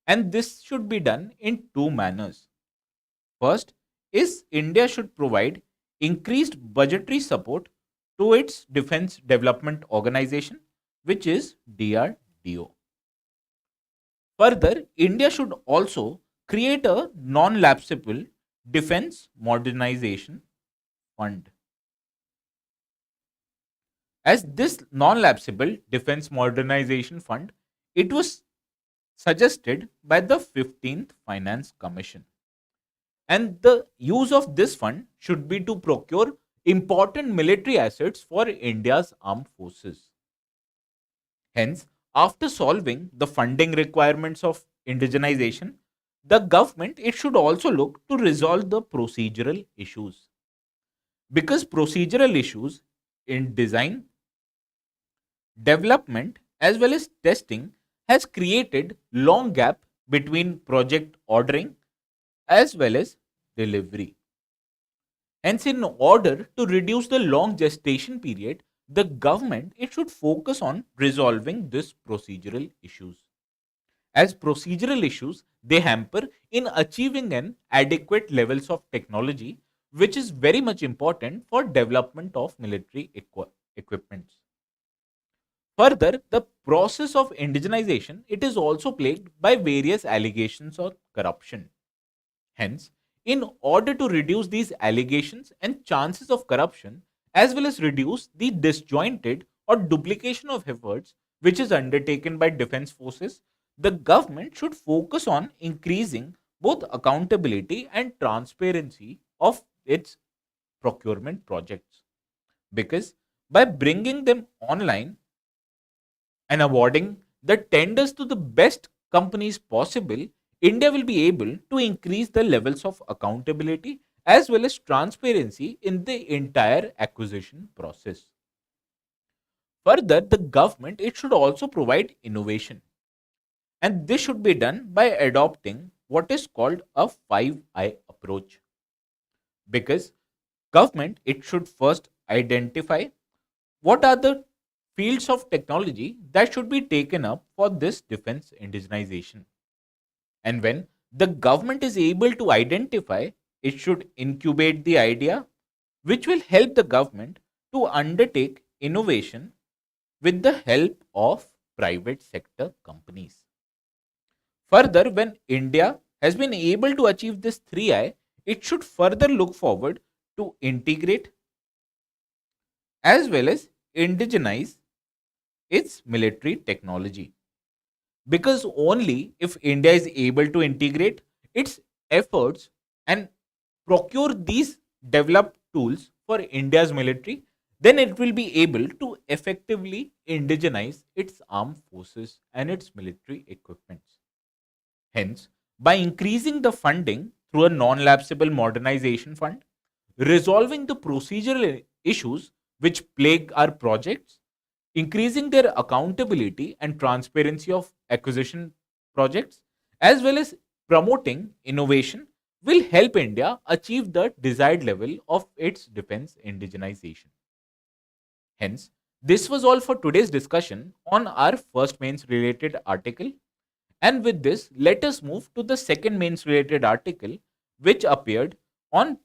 And this should be done in two manners. First is India should provide increased budgetary support to its Defense Development Organization, which is DRDO. Further, India should also create a non lapsable defense modernization fund. As this non lapsable defense modernization fund, it was suggested by the 15th Finance Commission. And the use of this fund should be to procure important military assets for India's armed forces. Hence, after solving the funding requirements of indigenization, the government it should also look to resolve the procedural issues. Because procedural issues in design, development as well as testing has created long gap between project ordering as well as delivery. Hence, in order to reduce the long gestation period, the government it should focus on resolving this procedural issues. As procedural issues, they hamper in achieving an adequate levels of technology, which is very much important for development of military equipments. Further, the process of indigenization it is also plagued by various allegations of corruption. Hence, in order to reduce these allegations and chances of corruption, as well as reduce the disjointed or duplication of efforts which is undertaken by defense forces, the government should focus on increasing both accountability and transparency of its procurement projects. Because by bringing them online and awarding the tenders to the best companies possible, India will be able to increase the levels of accountability as well as transparency in the entire acquisition process. Further, the government it should also provide innovation, and this should be done by adopting what is called a 5I approach. Because government it should first identify what are the fields of technology that should be taken up for this defense indigenization. And when the government is able to identify, it should incubate the idea, which will help the government to undertake innovation with the help of private sector companies. Further, when India has been able to achieve this 3I, it should further look forward to integrate as well as indigenize its military technology. Because only if India is able to integrate its efforts and procure these developed tools for India's military, then it will be able to effectively indigenize its armed forces and its military equipments. Hence, by increasing the funding through a non lapsable modernization fund, resolving the procedural issues which plague our projects, increasing their accountability and transparency of acquisition projects, as well as promoting innovation, will help India achieve the desired level of its defense indigenization. Hence, this was all for today's discussion on our first mains related article. And with this, let us move to the second mains related article, which appeared on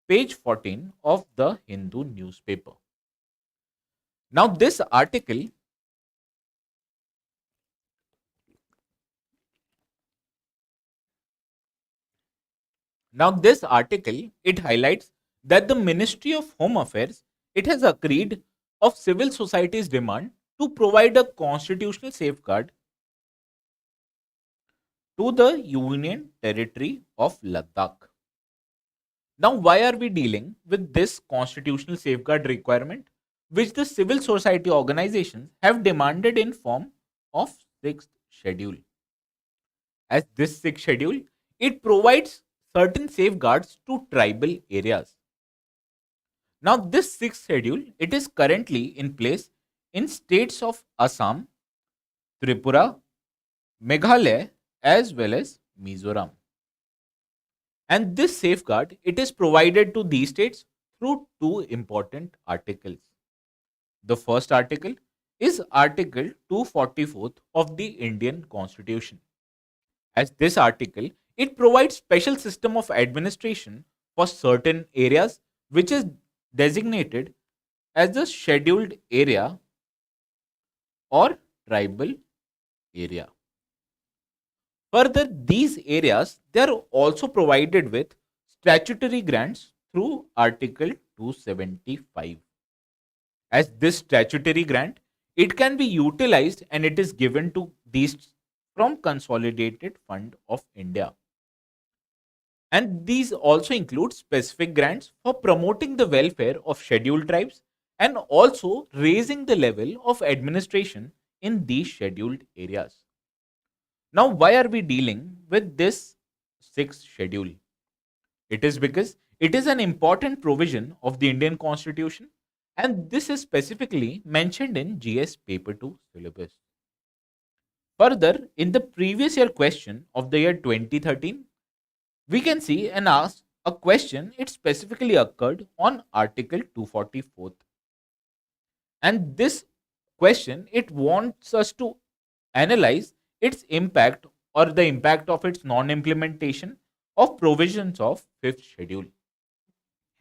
page 14 of the Hindu newspaper. Now, this article it highlights that the Ministry of Home Affairs it has agreed of civil society's demand to provide a constitutional safeguard to the Union territory of Ladakh. Now, why are we dealing with this constitutional safeguard requirement, which the civil society organizations have demanded in form of sixth schedule? As this sixth schedule, it provides certain safeguards to tribal areas. Now, this sixth schedule, it is currently in place in states of Assam, Tripura, Meghalaya, as well as Mizoram. And this safeguard, it is provided to these states through two important articles. The first article is Article 244 of the Indian Constitution. As this article, it provides special system of administration for certain areas which is designated as the scheduled area or tribal area. Further, these areas they are also provided with statutory grants through Article 275. As this statutory grant, it can be utilized and it is given to these from Consolidated Fund of India. And these also include specific grants for promoting the welfare of scheduled tribes and also raising the level of administration in these scheduled areas. Now, why are we dealing with this sixth schedule? It is because it is an important provision of the Indian Constitution and this is specifically mentioned in GS Paper 2 syllabus. Further, in the previous year question of the year 2013, we can see and ask a question, it specifically occurred on Article 244. And this question, it wants us to analyze its impact or the impact of its non-implementation of provisions of fifth schedule.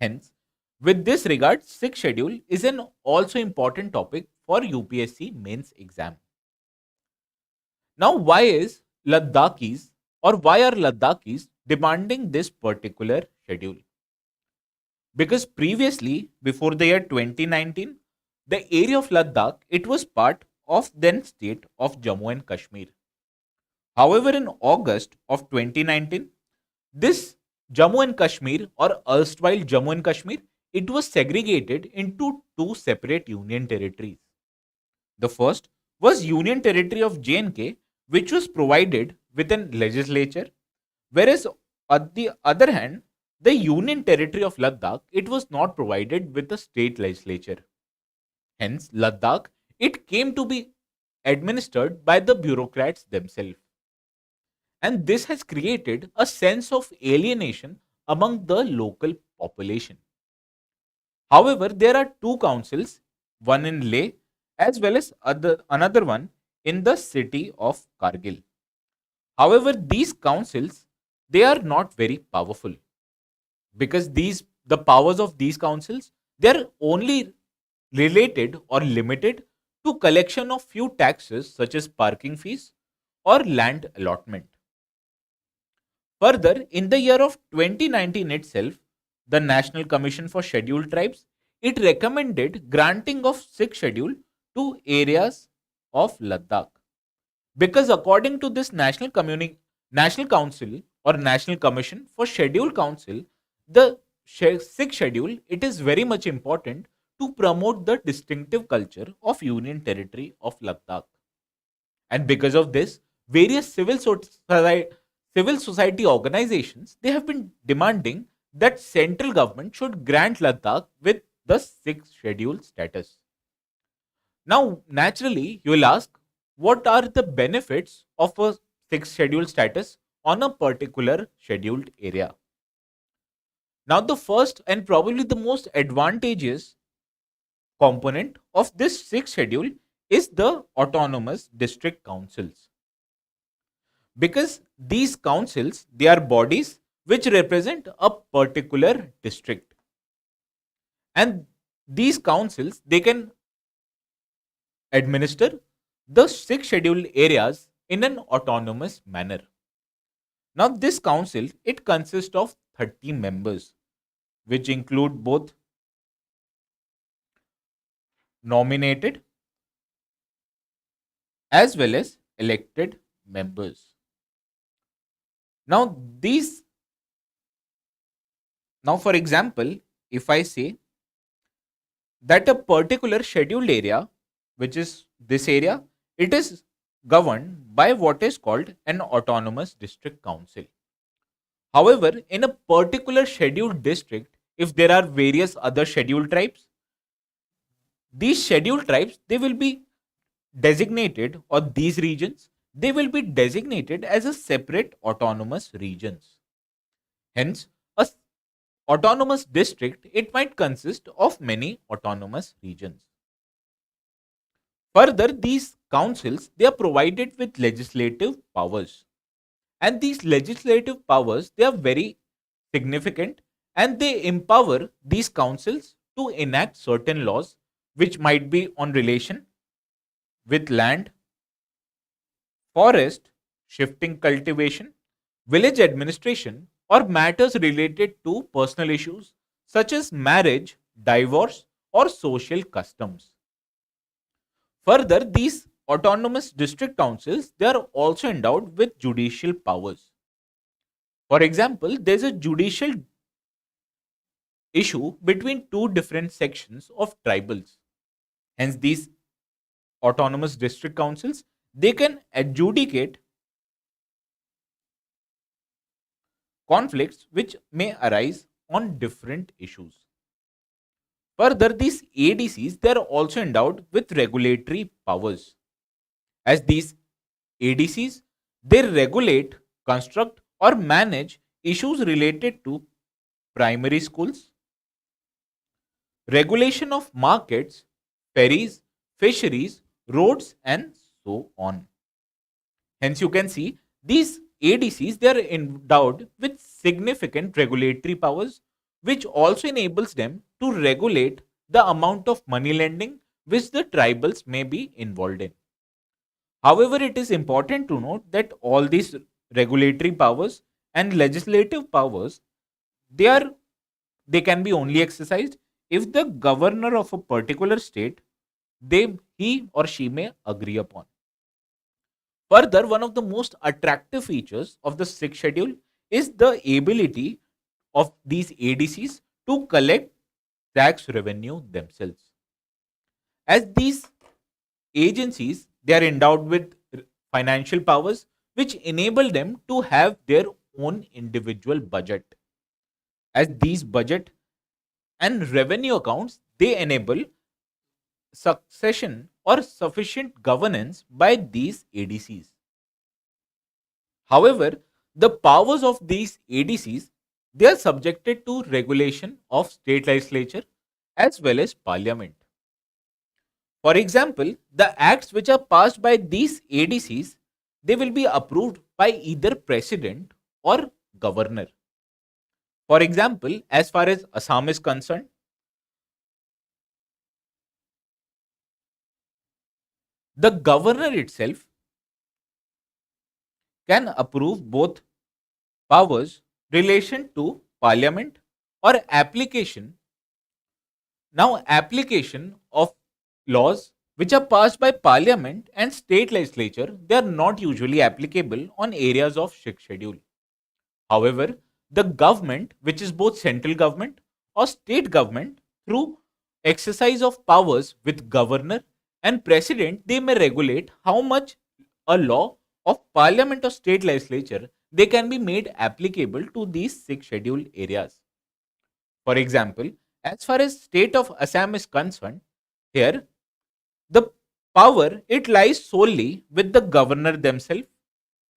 Hence, with this regard, sixth schedule is an also important topic for UPSC mains exam. Now, why is Ladakhis or why are Ladakhis demanding this particular schedule? Because previously, before the year 2019, the area of Ladakh, it was part of then state of Jammu and Kashmir. However, in August of 2019, this Jammu and Kashmir or erstwhile Jammu and Kashmir, it was segregated into two separate union territories. The first was Union Territory of J&K, which was provided with a legislature, whereas on the other hand, the Union Territory of Ladakh, it was not provided with a state legislature. Hence, Ladakh, it came to be administered by the bureaucrats themselves. And this has created a sense of alienation among the local population. However, there are two councils, one in Leh as well as another one in the city of Kargil. However, these councils, they are not very powerful because the powers of these councils, they are only related or limited to collection of few taxes such as parking fees or land allotment. Further, in the year of 2019 itself, the National Commission for Scheduled Tribes, it recommended granting of sixth schedule to areas of Ladakh. Because according to this National Council or National Commission for Scheduled Council, the sixth schedule, it is very much important to promote the distinctive culture of Union Territory of Ladakh. And because of this, various civil society organizations, they have been demanding that central government should grant Ladakh with the sixth schedule status. Now, naturally, you will ask, what are the benefits of a sixth schedule status on a particular scheduled area? Now, the first and probably the most advantageous component of this sixth schedule is the autonomous district councils. Because these councils, they are bodies which represent a particular district. And these councils, they can administer the six scheduled areas in an autonomous manner. Now, this council, it consists of 30 members, which include both nominated as well as elected members. Now, these now for example, if I say that a particular scheduled area, which is this area, it is governed by what is called an autonomous district council. However, in a particular scheduled district, if there are various other scheduled tribes, these scheduled tribes they will be designated, or these regions they will be designated as a separate autonomous regions. Hence, a autonomous district it might consist of many autonomous regions. Further, these councils they are provided with legislative powers, and these legislative powers they are very significant, and they empower these councils to enact certain laws which might be on relation with land, forest, shifting cultivation, village administration, or matters related to personal issues such as marriage, divorce, or social customs. Further, these autonomous district councils they are also endowed with judicial powers. For example, there's a judicial issue between two different sections of tribals. Hence, these autonomous district councils they can adjudicate conflicts which may arise on different issues. Further, these ADCs they are also endowed with regulatory powers, as these ADCs they regulate, construct, or manage issues related to primary schools, regulation of markets, ferries, fisheries, roads, and so on. Hence, you can see these ADCs they are endowed with significant regulatory powers, which also enables them to regulate the amount of money lending which the tribals may be involved in. However, it is important to note that all these regulatory powers and legislative powers they are they can be only exercised if the governor of a particular state they he or she may agree upon. Further, one of the most attractive features of the sixth schedule is the ability of these ADCs to collect tax revenue themselves. As these agencies, they are endowed with financial powers which enable them to have their own individual budget. As these budget and revenue accounts, they enable succession or sufficient governance by these ADCs. However, the powers of these ADCs they are subjected to regulation of state legislature as well as parliament. For example, the acts which are passed by these ADCs they will be approved by either president or governor. For example, as far as Assam is concerned, the governor itself can approve both powers relation to parliament or application. Now, application of laws which are passed by parliament and state legislature, they are not usually applicable on areas of sixth schedule. However, the government, which is both central government or state government, through exercise of powers with governor and president, they may regulate how much a law of parliament or state legislature they can be made applicable to these six scheduled areas. For example, as far as state of Assam is concerned, here the power it lies solely with the governor themselves.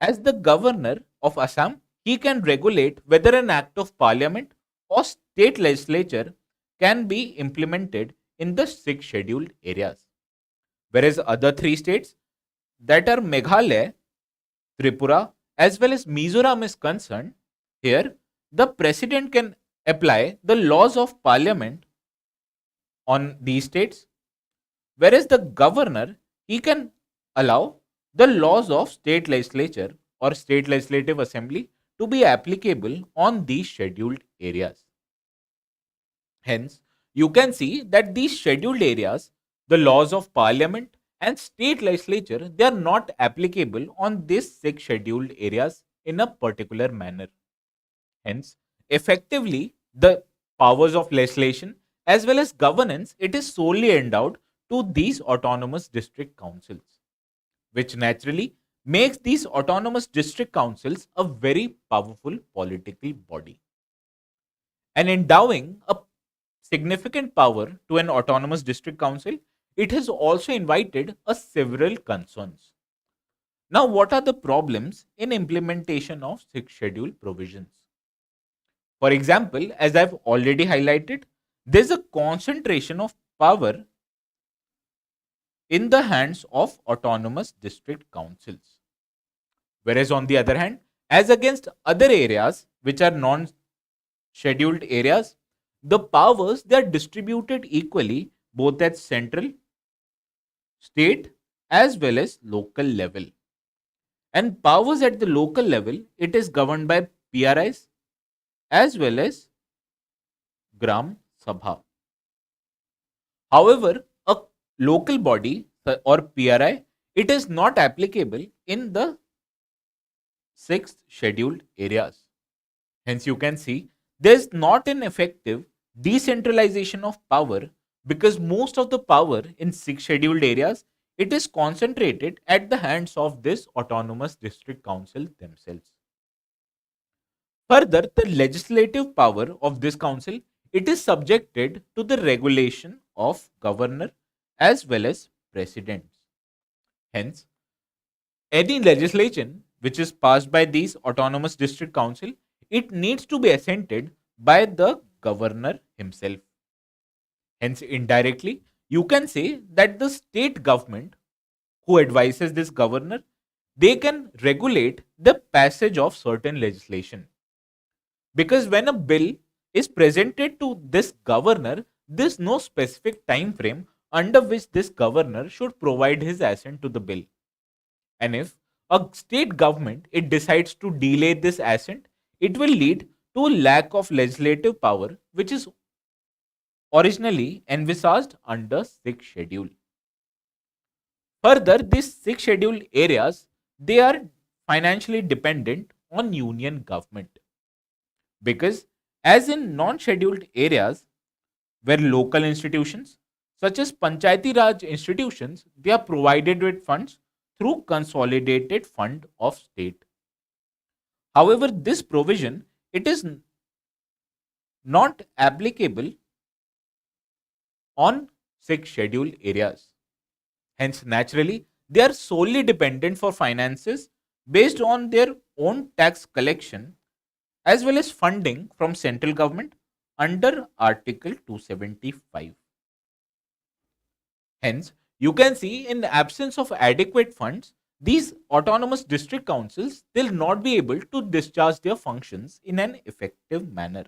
As the governor of Assam, he can regulate whether an act of parliament or state legislature can be implemented in the six scheduled areas. Whereas other three states that are Meghalaya, Tripura, as well as Mizoram is concerned, here the president can apply the laws of parliament on these states, whereas the governor he can allow the laws of state legislature or state legislative assembly to be applicable on these scheduled areas. Hence, you can see that these scheduled areas, the laws of parliament and state legislature, they are not applicable on these six scheduled areas in a particular manner. Hence, effectively, the powers of legislation as well as governance, it is solely endowed to these autonomous district councils, which naturally makes these autonomous district councils a very powerful political body. And endowing a significant power to an autonomous district council, it has also invited a several concerns. Now, what are the problems in implementation of sixth schedule provisions? For example, as I've already highlighted, there's a concentration of power in the hands of autonomous district councils. Whereas, on the other hand, as against other areas which are non scheduled areas, the powers they are distributed equally both at central, state, as well as local level. And powers at the local level, it is governed by PRIs as well as Gram Sabha. However, a local body or PRI, it is not applicable in the sixth scheduled areas. Hence, you can see there is not an effective decentralization of power because most of the power in six scheduled areas it is concentrated at the hands of this autonomous district council themselves. Further, the legislative power of this council it is subjected to the regulation of governor as well as presidents. Hence, any legislation which is passed by these autonomous district council, it needs to be assented by the governor himself. Hence, indirectly, you can say that the state government who advises this governor, they can regulate the passage of certain legislation. Because when a bill is presented to this governor, there's no specific time frame under which this governor should provide his assent to the bill. And if a state government it decides to delay this assent, it will lead to a lack of legislative power, which is originally envisaged under sixth schedule. Further, these six scheduled areas they are financially dependent on union government because as in non-scheduled areas where local institutions such as Panchayati Raj institutions they are provided with funds through consolidated fund of state. However, this provision it is not applicable on six scheduled areas. Hence, naturally, they are solely dependent for finances based on their own tax collection as well as funding from central government under Article 275. Hence, you can see in the absence of adequate funds, these autonomous district councils will not be able to discharge their functions in an effective manner.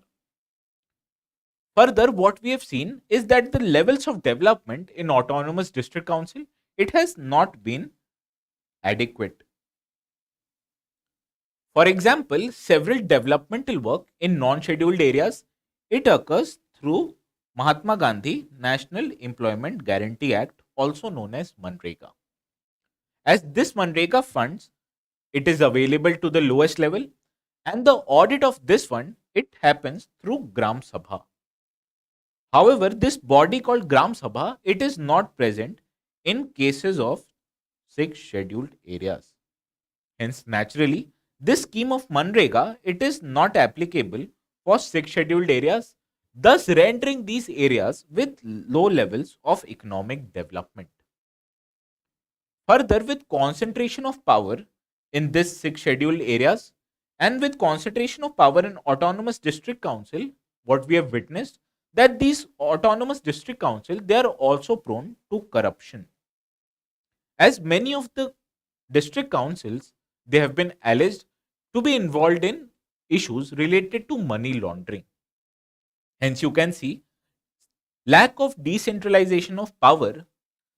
Further, what we have seen is that the levels of development in autonomous district council it has not been adequate. For example, several developmental work in non-scheduled areas it occurs through Mahatma Gandhi National Employment Guarantee Act, also known as Manrega. As this Manrega funds, it is available to the lowest level, and the audit of this fund it happens through Gram Sabha. However, this body called Gram Sabha it is not present in cases of six scheduled areas. Hence, naturally, this scheme of Manrega it is not applicable for six scheduled areas, thus rendering these areas with low levels of economic development. Further, with concentration of power in this six scheduled areas and with concentration of power in autonomous district council, what we have witnessed that these autonomous district council they are also prone to corruption. As many of the district councils they have been alleged to be involved in issues related to money laundering. Hence, you can see lack of decentralization of power,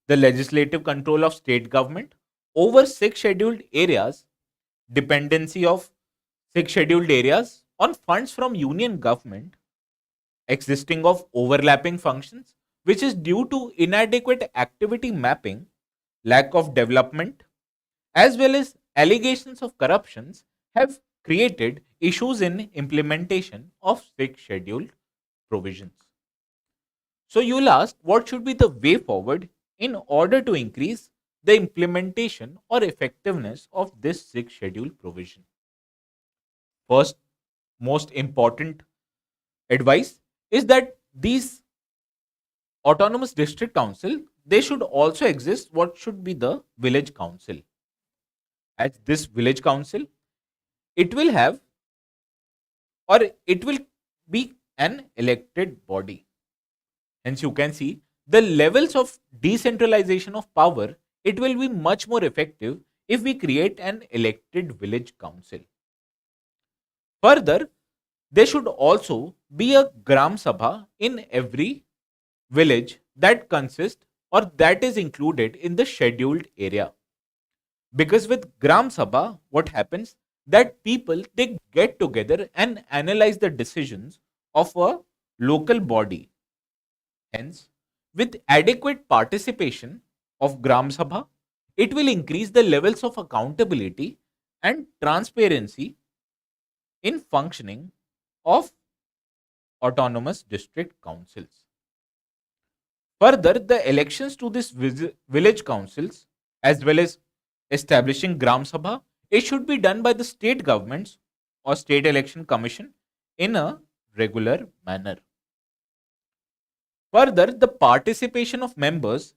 the legislative control of state government over six scheduled areas, dependency of six scheduled areas on funds from union government, existing of overlapping functions, which is due to inadequate activity mapping lack of development, as well as allegations of corruptions have created issues in implementation of sixth schedule provisions. So you will ask, what should be the way forward in order to increase the implementation or effectiveness of this sixth schedule provision? First, most important advice is that these autonomous district council, they should also exist what should be the village council. As this village council, it will have, or it will be an elected body. Hence, you can see the levels of decentralization of power, it will be much more effective if we create an elected village council. Further, there should also be a Gram Sabha in every village that consists or that is included in the scheduled area. Because with Gram Sabha, what happens that people, they get together and analyze the decisions of a local body. Hence, with adequate participation of Gram Sabha, it will increase the levels of accountability and transparency in functioning of autonomous district councils. Further, the elections to these village councils, as well as establishing Gram Sabha, it should be done by the state governments or state election commission in a regular manner. Further, the participation of members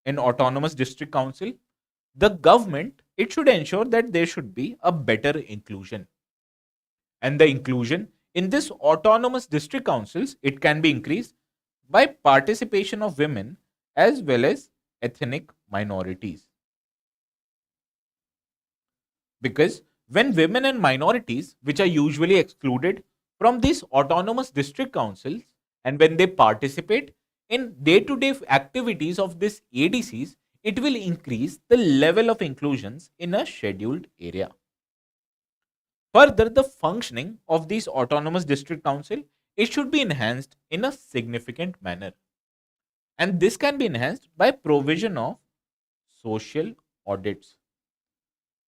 in autonomous district council, the government, it should ensure that there should be a better inclusion. And the inclusion in this autonomous district councils, it can be increased by participation of women as well as ethnic minorities. Because when women and minorities, which are usually excluded from these autonomous district councils, and when they participate in day to day activities of these ADCs, it will increase the level of inclusions in a scheduled area. Further, the functioning of these autonomous district council, it should be enhanced in a significant manner. And this can be enhanced by provision of social audits.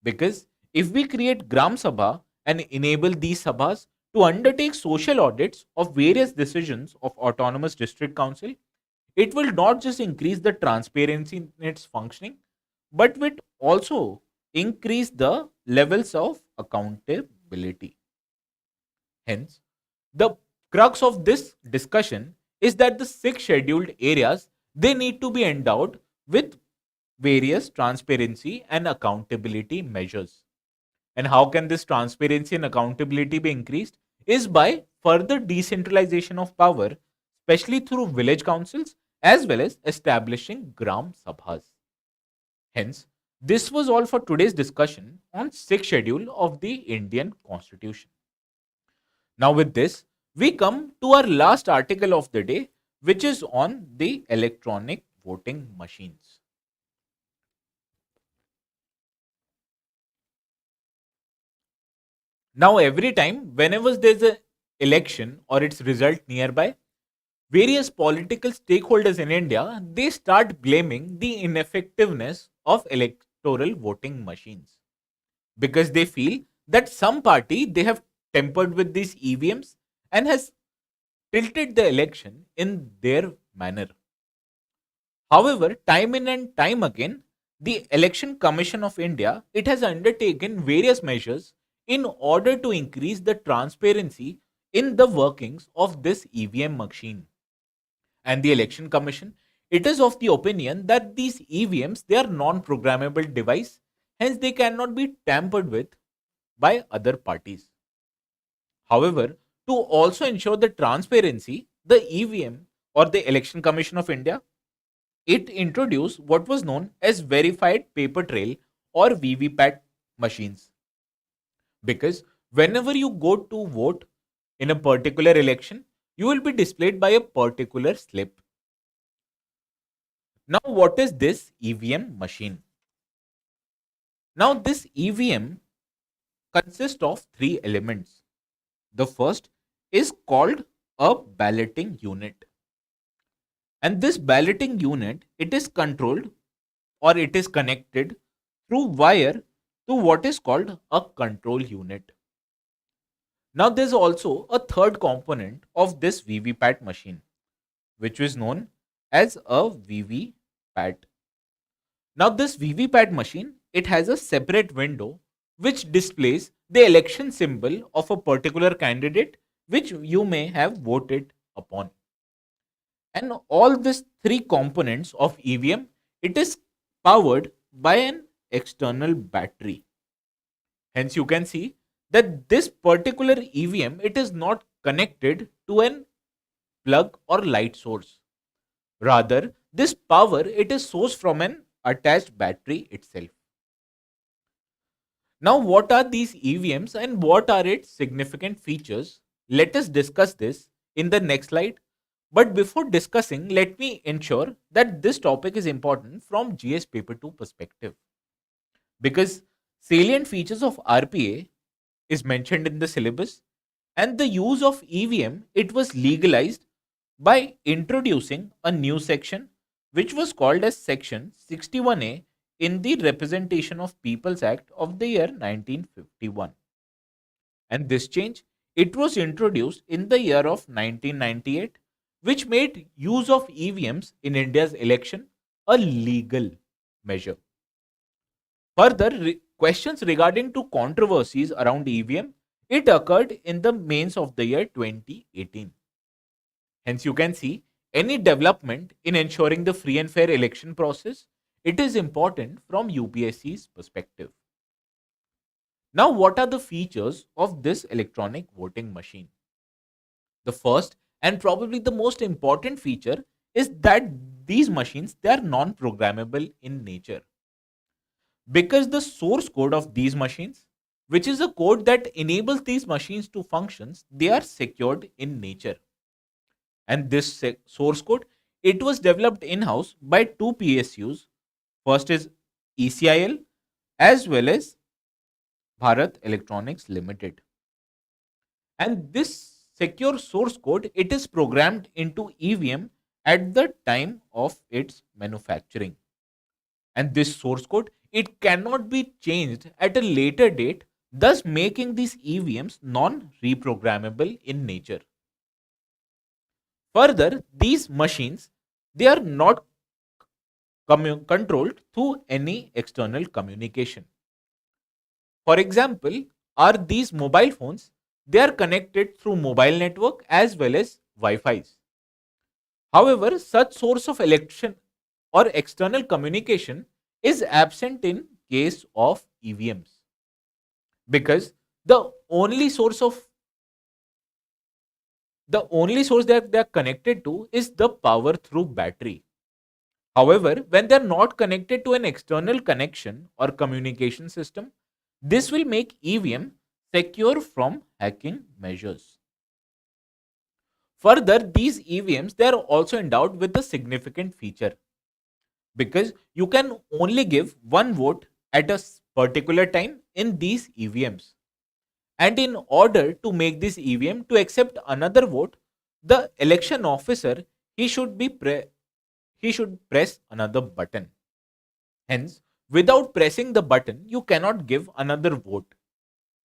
Because if we create Gram Sabha and enable these Sabhas to undertake social audits of various decisions of autonomous district council, it will not just increase the transparency in its functioning, but will also increase the levels of accountability. Hence, the crux of this discussion is that the six scheduled areas, they need to be endowed with various transparency and accountability measures. And how can this transparency and accountability be increased? Is by further decentralization of power, especially through village councils as well as establishing Gram Sabhas. Hence, this was all for today's discussion on sixth schedule of the Indian Constitution. Now, with this, we come to our last article of the day, which is on the electronic voting machines. Now, every time, whenever there's an election or its result nearby, various political stakeholders in India, they start blaming the ineffectiveness of electoral voting machines because they feel that some party, they have tempered with these EVMs and has tilted the election in their manner. However, time in and time again, the Election Commission of India, it has undertaken various measures in order to increase the transparency in the workings of this EVM machine. And the Election Commission, it is of the opinion that these EVMs, they are non-programmable device, hence they cannot be tampered with by other parties. However, to also ensure the transparency, the EVM or the Election Commission of India, it introduced what was known as verified paper trail or VVPAT machines. Because whenever you go to vote in a particular election, you will be displayed by a particular slip. Now, what is this EVM machine? Now, this EVM consists of three elements. The first is called a balloting unit. And this balloting unit, it is controlled or it is connected through wire to what is called a control unit. Now, there's also a third component of this VVPAT machine, which is known as a VVPAT. Now, this VVPAT machine, it has a separate window which displays the election symbol of a particular candidate which you may have voted upon. And all these three components of EVM, it is powered by an external battery. Hence, you can see that this particular EVM, it is not connected to an plug or light source. Rather, this power, it is sourced from an attached battery itself. Now, what are these EVMs and what are its significant features? Let us discuss this in the next slide. But before discussing, let me ensure that this topic is important from GS Paper 2 perspective. Because salient features of RPA is mentioned in the syllabus, and the use of EVM, it was legalized by introducing a new section which was called as section 61A in the Representation of Peoples Act of the year 1951. And this change, it was introduced in the year of 1998, which made use of EVMs in India's election a legal measure. Further, questions regarding to controversies around EVM, it occurred in the mains of the year 2018. Hence, you can see any development in ensuring the free and fair election process, it is important from UPSC's perspective. Now, what are the features of this electronic voting machine? The first and probably the most important feature is that these machines, they are non-programmable in nature. Because the source code of these machines, which is a code that enables these machines to function, they are secured in nature. And this source code, it was developed in-house by two PSUs. First is ECIL as well as Bharat Electronics Limited. And this secure source code, it is programmed into EVM at the time of its manufacturing. And this source code, it cannot be changed at a later date, thus making these EVMs non-reprogrammable in nature. Further, these machines, they are not controlled through any external communication. For example, are these mobile phones, they are connected through mobile network as well as Wi-Fi's. However, such source of election or external communication is absent in case of EVMs, because the only source that they are connected to is the power through battery. However, when they are not connected to an external connection or communication system, this will make EVM secure from hacking measures. Further, these EVMs, they are also endowed with a significant feature, because you can only give one vote at a particular time in these EVMs. And in order to make this EVM to accept another vote, the election officer, he should press another button. Hence, without pressing the button, you cannot give another vote,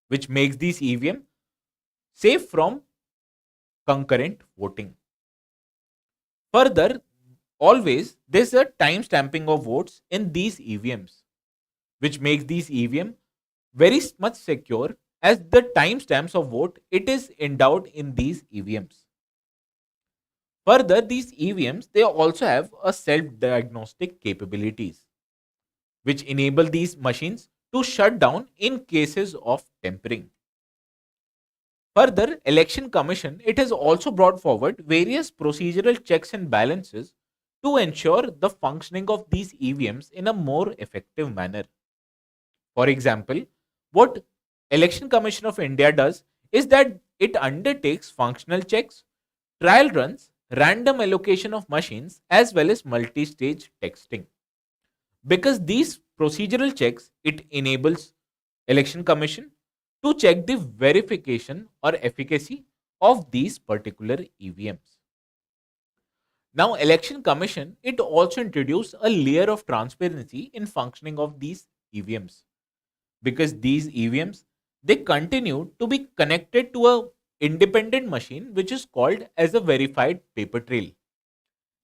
which makes this EVM safe from concurrent voting. Further, always there's a time stamping of votes in these EVMs, which makes these EVM very much secure, as the timestamps of vote, it is endowed in these EVMs. Further, these EVMs, they also have a self-diagnostic capabilities, which enable these machines to shut down in cases of tampering. Further, Election Commission, it has also brought forward various procedural checks and balances to ensure the functioning of these EVMs in a more effective manner. For example, what Election Commission of India does is that it undertakes functional checks, trial runs, random allocation of machines, as well as multi-stage texting. Because these procedural checks, it enables Election Commission to check the verification or efficacy of these particular EVMs. Now, Election Commission, it also introduced a layer of transparency in functioning of these EVMs, because these EVMs, they continue to be connected to a independent machine which is called as a verified paper trail.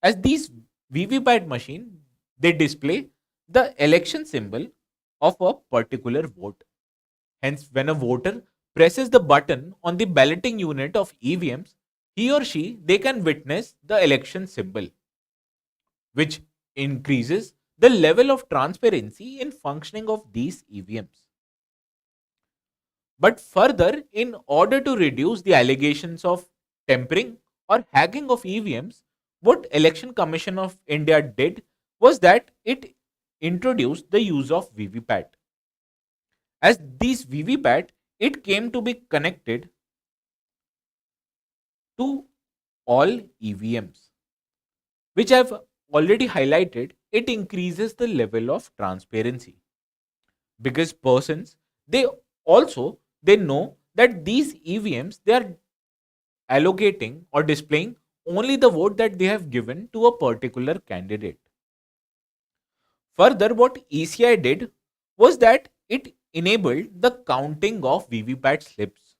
As these VVPAT machine, they display the election symbol of a particular vote. Hence, when a voter presses the button on the balloting unit of EVMs, he or she, they can witness the election symbol, which increases the level of transparency in functioning of these EVMs. But further, in order to reduce the allegations of tampering or hacking of EVMs, what Election Commission of India did was that it introduced the use of VVPAT. As these VVPAT, it came to be connected to all EVMs, which I've already highlighted. It increases the level of transparency, because persons, they also, they know that these EVMs, they are allocating or displaying only the vote that they have given to a particular candidate. Further, what ECI did was that it enabled the counting of VVPAT slips,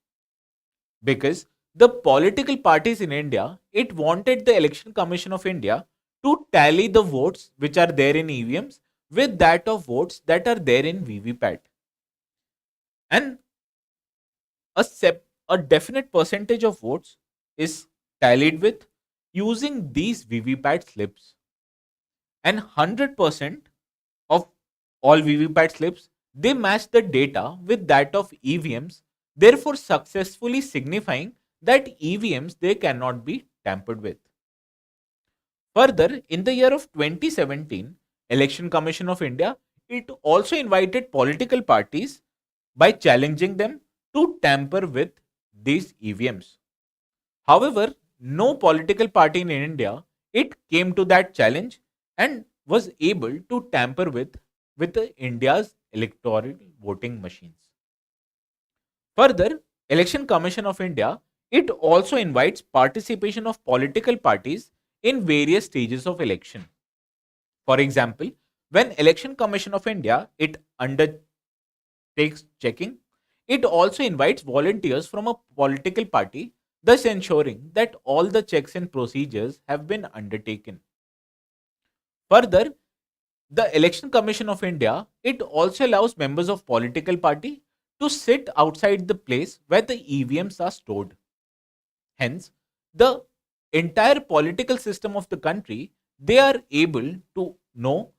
because the political parties in India, it wanted the Election Commission of India to tally the votes which are there in EVMs with that of votes that are there in VVPAT. And a definite percentage of votes is tallied with using these VVPAT slips, and 100% of all VVPAT slips, they match the data with that of EVMs, therefore successfully signifying that EVMs, they cannot be tampered with. Further, in the year of 2017, Election Commission of India, it also invited political parties by challenging them to tamper with these EVMs. However, no political party in India, it came to that challenge and was able to tamper with India's electoral voting machines. Further, Election Commission of India, it also invites participation of political parties in various stages of election. For example, when Election Commission of India, it undertakes checking, it also invites volunteers from a political party, thus ensuring that all the checks and procedures have been undertaken. Further, the Election Commission of India, it also allows members of political party to sit outside the place where the EVMs are stored. Hence, the entire political system of the country, they are able to know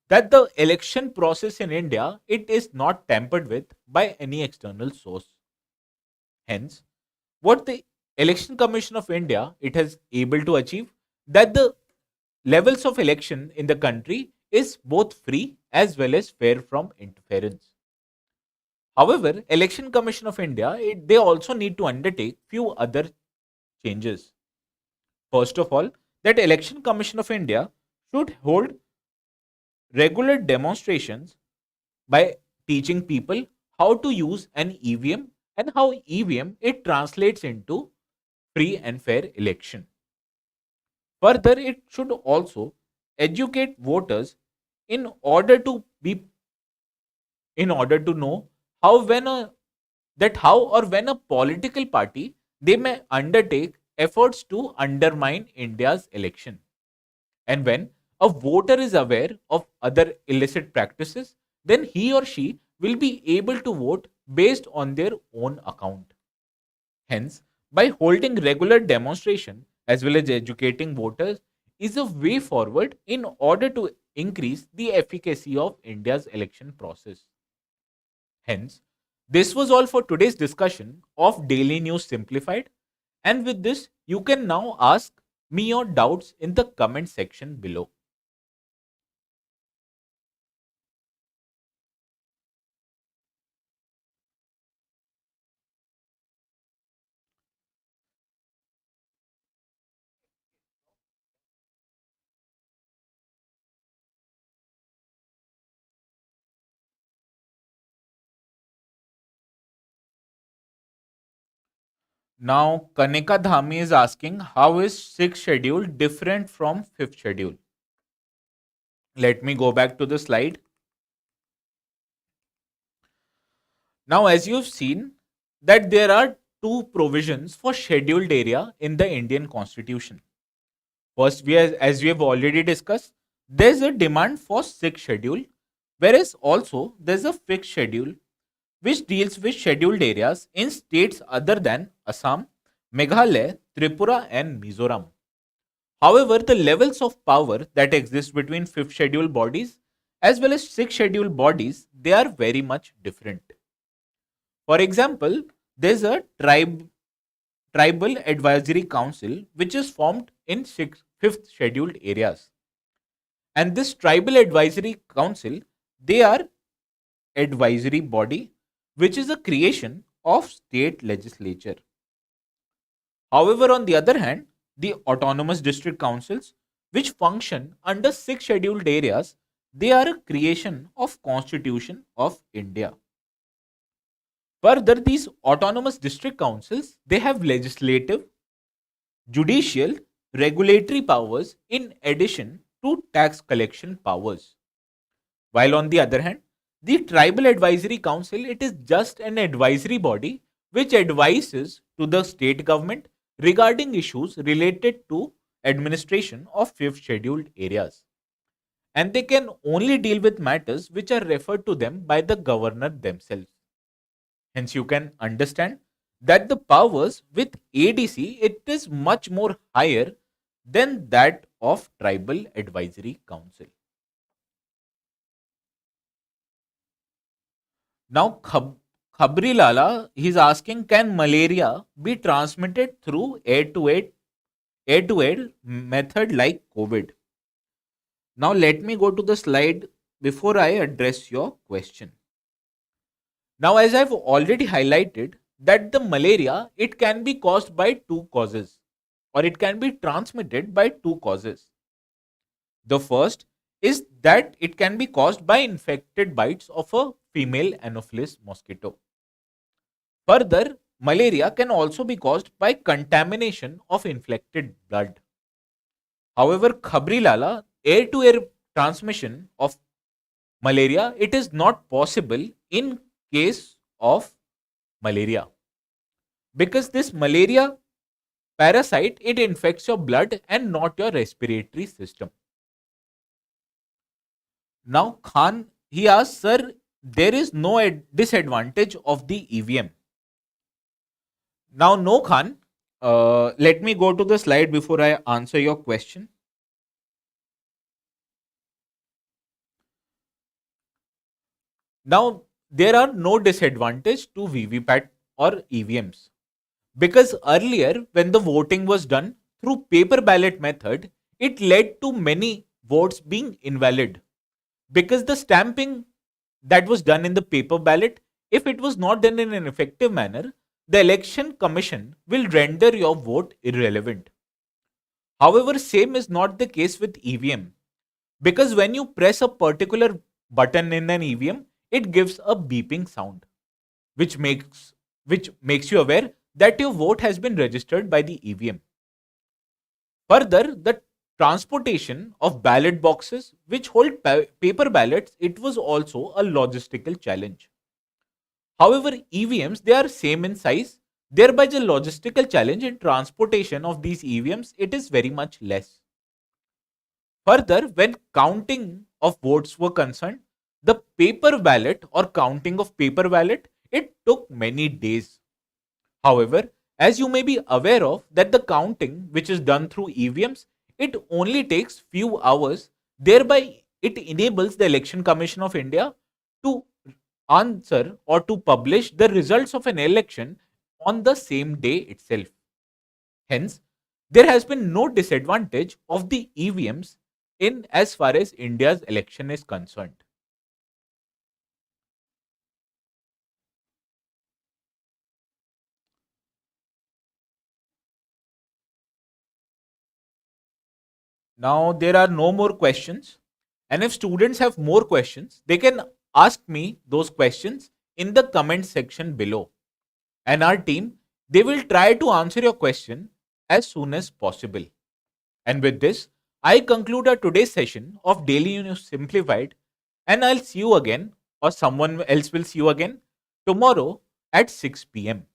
that the election process in India, it is not tampered with by any external source. Hence, what the Election Commission of India, it has able to achieve, that the levels of election in the country is both free as well as fair from interference. However, Election Commission of India, they also need to undertake few other changes. First of all, that Election Commission of India should hold regular demonstrations by teaching people how to use an EVM and how EVM, it translates into free and fair election. Further, it should also educate voters in order to be in order to know how when a that how or when a political party, they may undertake efforts to undermine India's election. And when a voter is aware of other illicit practices, then he or she will be able to vote based on their own account. Hence, by holding regular demonstration as well as educating voters is a way forward in order to increase the efficacy of India's election process. Hence, this was all for today's discussion of Daily News Simplified. And with this, you can now ask me your doubts in the comment section below. Now Kanika Dhami is asking, how is sixth schedule different from fifth schedule? Let me go back to the slide. Now, as you've seen, that there are two provisions for scheduled area in the Indian Constitution. First, as we have already discussed, there's a demand for sixth schedule, whereas also there's a fixed schedule which deals with scheduled areas in states other than Assam, Meghalaya, Tripura, and Mizoram. However, the levels of power that exist between fifth schedule bodies as well as sixth schedule bodies, they are very much different. For example, there's a tribal advisory council which is formed in fifth scheduled areas. And this tribal advisory council, they are advisory body which is a creation of state legislature. However, on the other hand, the autonomous district councils which function under six scheduled areas, they are a creation of Constitution of India. Further, these autonomous district councils, they have legislative, judicial, regulatory powers in addition to tax collection powers. While on the other hand, the Tribal Advisory Council, it is just an advisory body which advises to the state government regarding issues related to administration of fifth scheduled areas. And they can only deal with matters which are referred to them by the governor themselves. Hence, you can understand that the powers with ADC, it is much more higher than that of Tribal Advisory Council. Now, Khabri Lala, he's asking, can malaria be transmitted through air-to-air method like COVID? Now, let me go to the slide before I address your question. Now, as I've already highlighted, that the malaria, it can be caused by two causes, or it can be transmitted by two causes. The first is that it can be caused by infected bites of a female Anopheles mosquito. Further, malaria can also be caused by contamination of infected blood. However, Khabri Lala, air-to-air transmission of malaria, it is not possible in case of malaria, because this malaria parasite, it infects your blood and not your respiratory system. Now Khan, he asks, sir, there is no disadvantage of the EVM. Now, no, Khan, let me go to the slide before I answer your question. Now, there are no disadvantage to VVPAT or EVMs, because earlier when the voting was done through paper ballot method, it led to many votes being invalid, because the stamping that was done in the paper ballot, if it was not done in an effective manner, the election commission will render your vote irrelevant. However, same is not the case with EVM, because when you press a particular button in an EVM, it gives a beeping sound, which makes you aware that your vote has been registered by the EVM. Further, the transportation of ballot boxes which hold paper ballots, it was also a logistical challenge. However, EVMs, they are same in size, thereby the logistical challenge in transportation of these EVMs, it is very much less. Further, when counting of votes were concerned, the paper ballot or counting of paper ballot, it took many days. However, as you may be aware of, that the counting which is done through EVMs, it only takes few hours, thereby it enables the Election Commission of India to answer or to publish the results of an election on the same day itself. Hence, there has been no disadvantage of the EVMs in as far as India's election is concerned. Now, there are no more questions. And if students have more questions, they can ask me those questions in the comment section below. And our team, They will try to answer your question as soon as possible. And with this, I conclude our today's session of Daily News Simplified, and I'll see you again, or someone else will see you again tomorrow at 6 p.m.